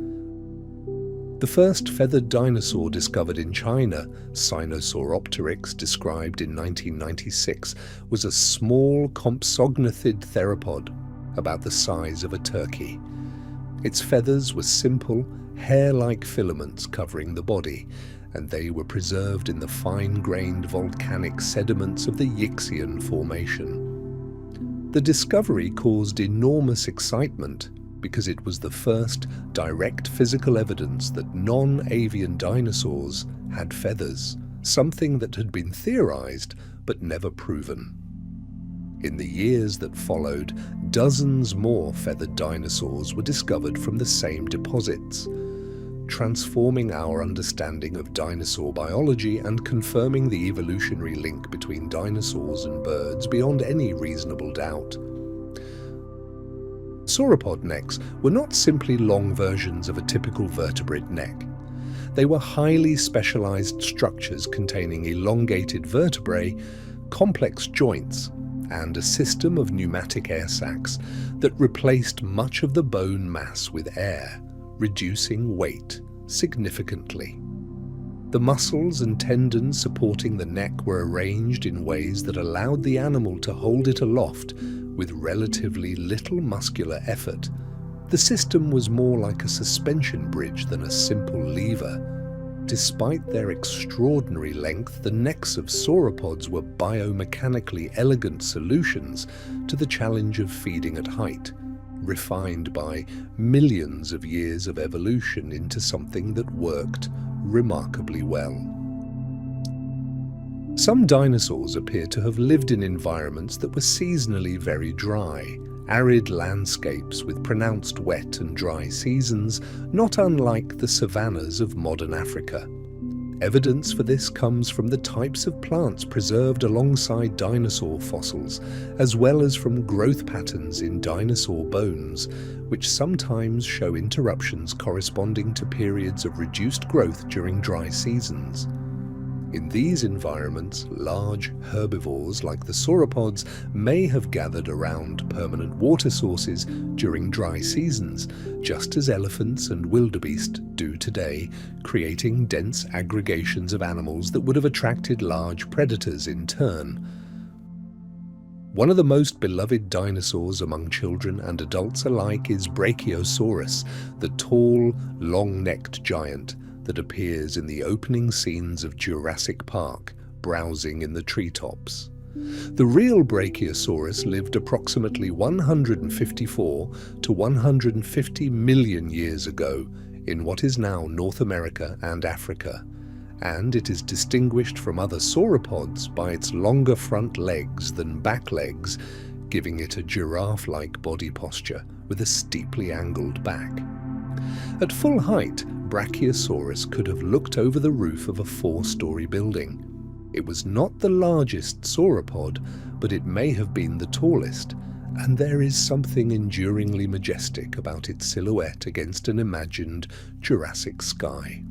The first feathered dinosaur discovered in China, Sinosauropteryx, described in 1996, was a small compsognathed theropod, about the size of a turkey. Its feathers were simple, hair-like filaments covering the body, and they were preserved in the fine-grained volcanic sediments of the Yixian Formation. The discovery caused enormous excitement because it was the first direct physical evidence that non-avian dinosaurs had feathers, something that had been theorized but never proven. In the years that followed, dozens more feathered dinosaurs were discovered from the same deposits, transforming our understanding of dinosaur biology and confirming the evolutionary link between dinosaurs and birds beyond any reasonable doubt. Sauropod necks were not simply long versions of a typical vertebrate neck. They were highly specialized structures containing elongated vertebrae, complex joints, and a system of pneumatic air sacs that replaced much of the bone mass with air, reducing weight significantly. The muscles and tendons supporting the neck were arranged in ways that allowed the animal to hold it aloft with relatively little muscular effort. The system was more like a suspension bridge than a simple lever. Despite their extraordinary length, the necks of sauropods were biomechanically elegant solutions to the challenge of feeding at height, refined by millions of years of evolution into something that worked remarkably well. Some dinosaurs appear to have lived in environments that were seasonally very dry, arid landscapes with pronounced wet and dry seasons, not unlike the savannas of modern Africa. Evidence for this comes from the types of plants preserved alongside dinosaur fossils, as well as from growth patterns in dinosaur bones, which sometimes show interruptions corresponding to periods of reduced growth during dry seasons. In these environments, large herbivores like the sauropods may have gathered around permanent water sources during dry seasons, just as elephants and wildebeest do today, creating dense aggregations of animals that would have attracted large predators in turn. One of the most beloved dinosaurs among children and adults alike is Brachiosaurus, the tall, long-necked giant that appears in the opening scenes of Jurassic Park, browsing in the treetops. The real Brachiosaurus lived approximately 154 to 150 million years ago in what is now North America and Africa, and it is distinguished from other sauropods by its longer front legs than back legs, giving it a giraffe-like body posture with a steeply angled back. At full height, Brachiosaurus could have looked over the roof of a 4-story building. It was not the largest sauropod, but it may have been the tallest, and there is something enduringly majestic about its silhouette against an imagined Jurassic sky.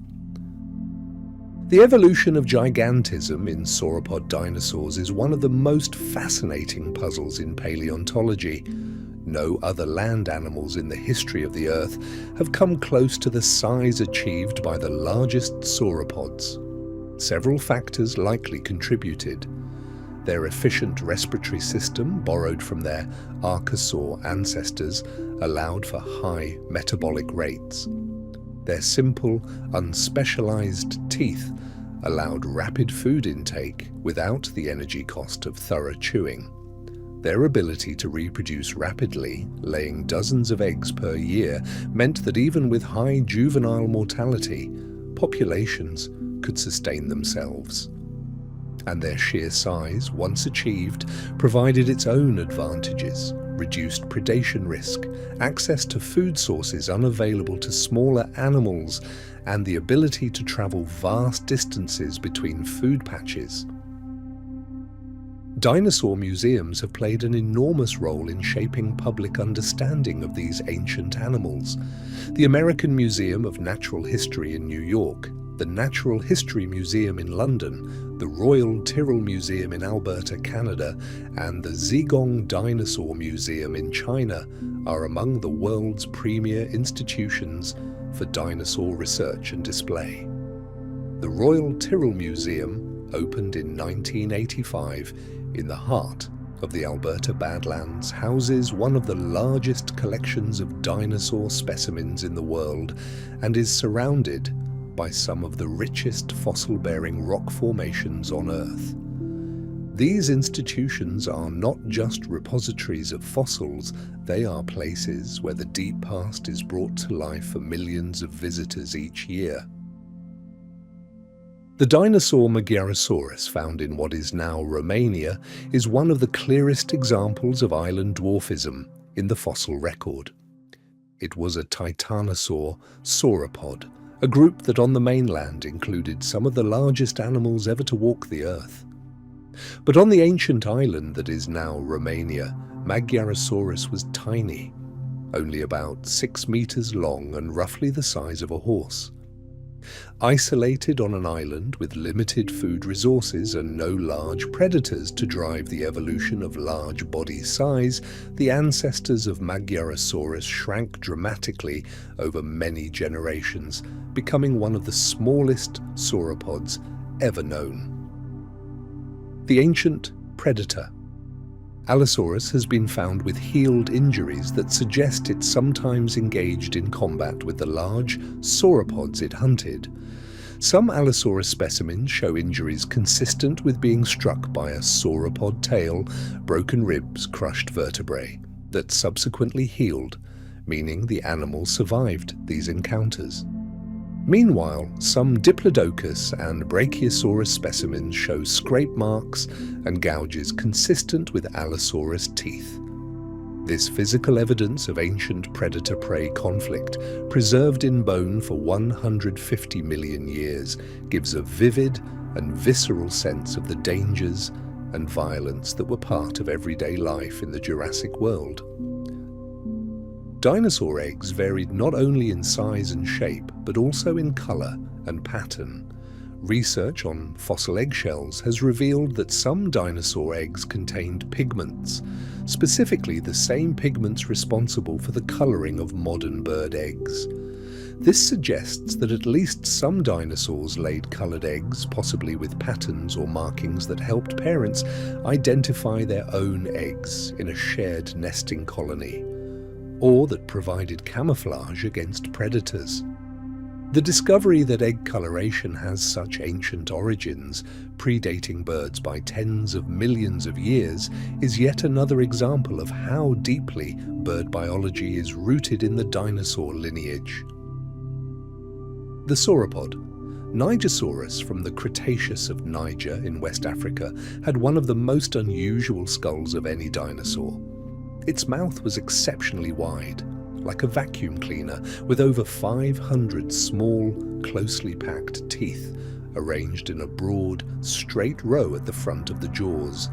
The evolution of gigantism in sauropod dinosaurs is one of the most fascinating puzzles in paleontology. No other land animals in the history of the Earth have come close to the size achieved by the largest sauropods. Several factors likely contributed. Their efficient respiratory system, borrowed from their archosaur ancestors, allowed for high metabolic rates. Their simple, unspecialized teeth allowed rapid food intake without the energy cost of thorough chewing. Their ability to reproduce rapidly, laying dozens of eggs per year, meant that even with high juvenile mortality, populations could sustain themselves. And their sheer size, once achieved, provided its own advantages: reduced predation risk, access to food sources unavailable to smaller animals, and the ability to travel vast distances between food patches. Dinosaur museums have played an enormous role in shaping public understanding of these ancient animals. The American Museum of Natural History in New York, the Natural History Museum in London, the Royal Tyrrell Museum in Alberta, Canada, and the Zhejiang Dinosaur Museum in China are among the world's premier institutions for dinosaur research and display. The Royal Tyrrell Museum opened in 1985 in the heart of the Alberta Badlands, houses one of the largest collections of dinosaur specimens in the world and is surrounded by some of the richest fossil-bearing rock formations on Earth. These institutions are not just repositories of fossils, they are places where the deep past is brought to life for millions of visitors each year. The dinosaur Brachiosaurus, found in what is now Romania, is one of the clearest examples of island dwarfism in the fossil record. It was a titanosaur sauropod, a group that on the mainland included some of the largest animals ever to walk the earth. But on the ancient island that is now Romania, Brachiosaurus was tiny, only about 6 meters long and roughly the size of a horse. Isolated on an island with limited food resources and no large predators to drive the evolution of large body size, the ancestors of Brachiosaurus shrank dramatically over many generations, becoming one of the smallest sauropods ever known. The ancient predator. Allosaurus has been found with healed injuries that suggest it sometimes engaged in combat with the large sauropods it hunted. Some Allosaurus specimens show injuries consistent with being struck by a sauropod tail, broken ribs, crushed vertebrae, that subsequently healed, meaning the animal survived these encounters. Meanwhile, some Diplodocus and Brachiosaurus specimens show scrape marks and gouges consistent with Allosaurus teeth. This physical evidence of ancient predator-prey conflict, preserved in bone for 150 million years, gives a vivid and visceral sense of the dangers and violence that were part of everyday life in the Jurassic world. Dinosaur eggs varied not only in size and shape, but also in color and pattern. Research on fossil eggshells has revealed that some dinosaur eggs contained pigments, specifically the same pigments responsible for the coloring of modern bird eggs. This suggests that at least some dinosaurs laid colored eggs, possibly with patterns or markings that helped parents identify their own eggs in a shared nesting colony, or that provided camouflage against predators. The discovery that egg coloration has such ancient origins, predating birds by tens of millions of years, is yet another example of how deeply bird biology is rooted in the dinosaur lineage. The sauropod. Nigersaurus from the Cretaceous of Niger in West Africa had one of the most unusual skulls of any dinosaur. Its mouth was exceptionally wide, like a vacuum cleaner, with over 500 small, closely packed teeth arranged in a broad, straight row at the front of the jaws.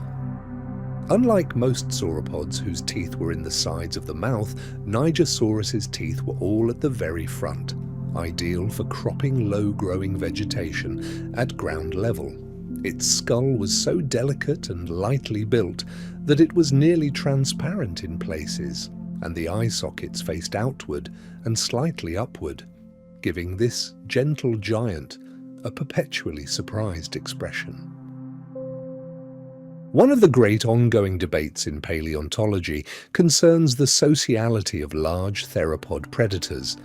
Unlike most sauropods whose teeth were in the sides of the mouth, Nigersaurus's teeth were all at the very front, ideal for cropping low-growing vegetation at ground level. Its skull was so delicate and lightly built that it was nearly transparent in places, and the eye sockets faced outward and slightly upward, giving this gentle giant a perpetually surprised expression. One of the great ongoing debates in paleontology concerns the sociality of large theropod predators.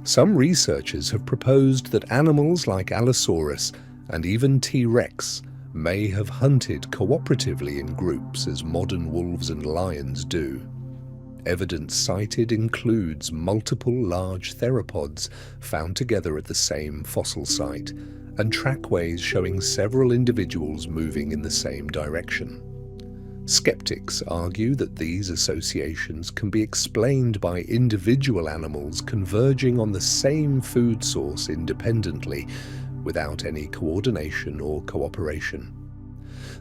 Some researchers have proposed that animals like Allosaurus and even T-Rex may have hunted cooperatively in groups as modern wolves and lions do. Evidence cited includes multiple large theropods found together at the same fossil site, and trackways showing several individuals moving in the same direction. Skeptics argue that these associations can be explained by individual animals converging on the same food source independently, without any coordination or cooperation.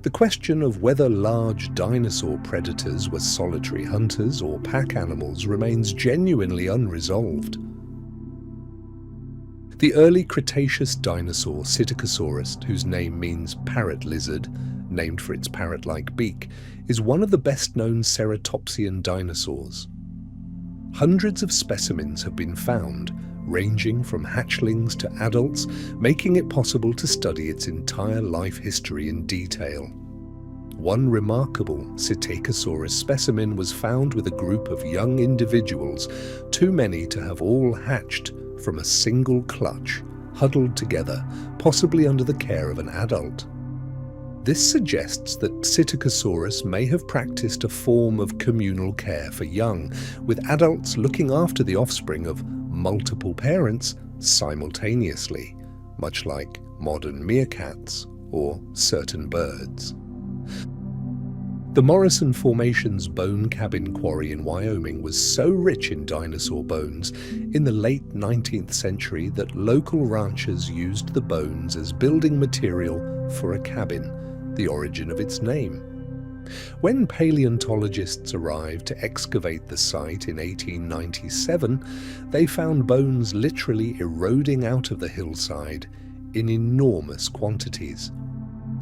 The question of whether large dinosaur predators were solitary hunters or pack animals remains genuinely unresolved. The early Cretaceous dinosaur Psittacosaurus, whose name means parrot lizard, named for its parrot-like beak, is one of the best-known ceratopsian dinosaurs. Hundreds of specimens have been found, ranging from hatchlings to adults, making it possible to study its entire life history in detail. One remarkable Psittacosaurus specimen was found with a group of young individuals, too many to have all hatched from a single clutch, huddled together, possibly under the care of an adult. This suggests that Psittacosaurus may have practiced a form of communal care for young, with adults looking after the offspring of multiple parents simultaneously, much like modern meerkats or certain birds. The Morrison Formation's Bone Cabin Quarry in Wyoming was so rich in dinosaur bones in the late 19th century that local ranchers used the bones as building material for a cabin, the origin of its name. When paleontologists arrived to excavate the site in 1897, they found bones literally eroding out of the hillside in enormous quantities.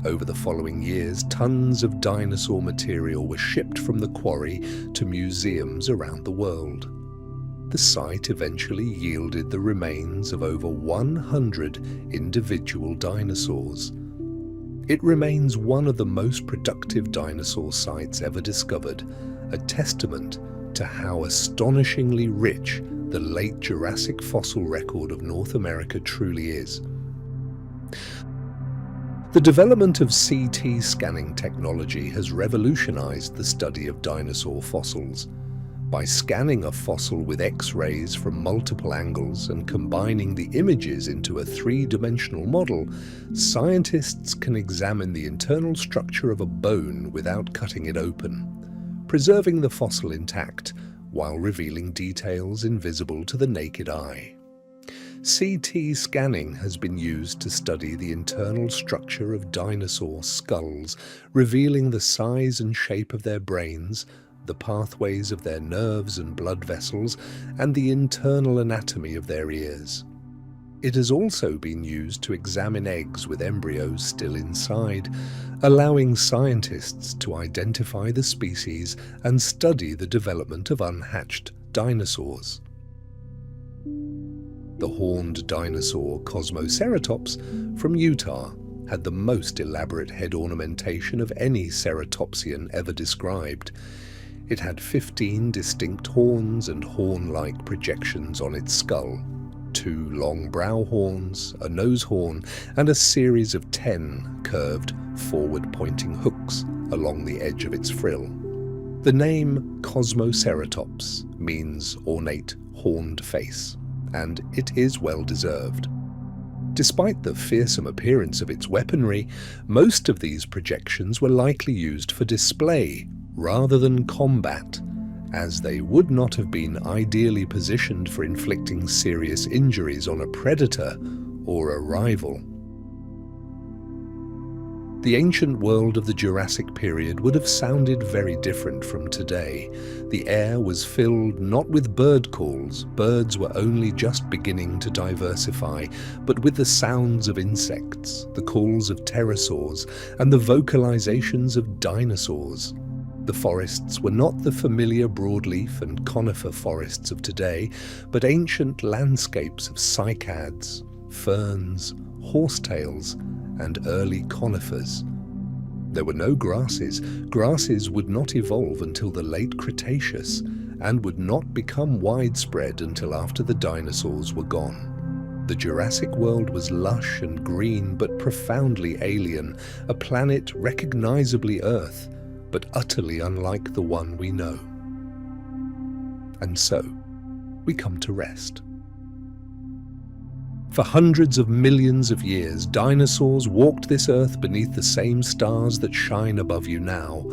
Over the following years, tons of dinosaur material were shipped from the quarry to museums around the world. The site eventually yielded the remains of over 100 individual dinosaurs. It remains one of the most productive dinosaur sites ever discovered, a testament to how astonishingly rich the late Jurassic fossil record of North America truly is. The development of CT scanning technology has revolutionized the study of dinosaur fossils. By scanning a fossil with X-rays from multiple angles and combining the images into a three-dimensional model, scientists can examine the internal structure of a bone without cutting it open, preserving the fossil intact while revealing details invisible to the naked eye. CT scanning has been used to study the internal structure of dinosaur skulls, revealing the size and shape of their brains, the pathways of their nerves and blood vessels, and the internal anatomy of their ears. It has also been used to examine eggs with embryos still inside, allowing scientists to identify the species and study the development of unhatched dinosaurs. The horned dinosaur Cosmoceratops from Utah had the most elaborate head ornamentation of any ceratopsian ever described. It had 15 distinct horns and horn-like projections on its skull, 2 long brow horns, a nose horn, and a series of 10 curved, forward-pointing hooks along the edge of its frill. The name Cosmoceratops means ornate horned face, and it is well deserved. Despite the fearsome appearance of its weaponry, most of these projections were likely used for display rather than combat, as they would not have been ideally positioned for inflicting serious injuries on a predator or a rival. The ancient world of the Jurassic period would have sounded very different from today. The air was filled not with bird calls, birds were only just beginning to diversify, but with the sounds of insects, the calls of pterosaurs, and the vocalizations of dinosaurs. The forests were not the familiar broadleaf and conifer forests of today, but ancient landscapes of cycads, ferns, horsetails, and early conifers. There were no grasses. Grasses would not evolve until the late Cretaceous and would not become widespread until after the dinosaurs were gone. The Jurassic world was lush and green but profoundly alien, a planet recognizably Earth, but utterly unlike the one we know. And so, we come to rest. For hundreds of millions of years, dinosaurs walked this earth beneath the same stars that shine above you now.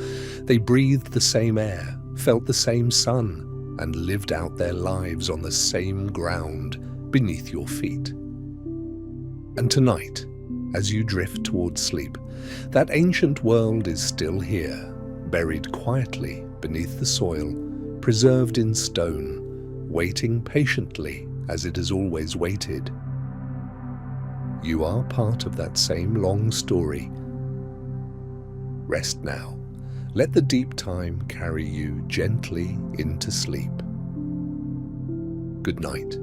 They breathed the same air, felt the same sun, and lived out their lives on the same ground beneath your feet. And tonight, as you drift towards sleep, that ancient world is still here, buried quietly beneath the soil, preserved in stone, waiting patiently as it has always waited. You are part of that same long story. Rest now. Let the deep time carry you gently into sleep. Good night.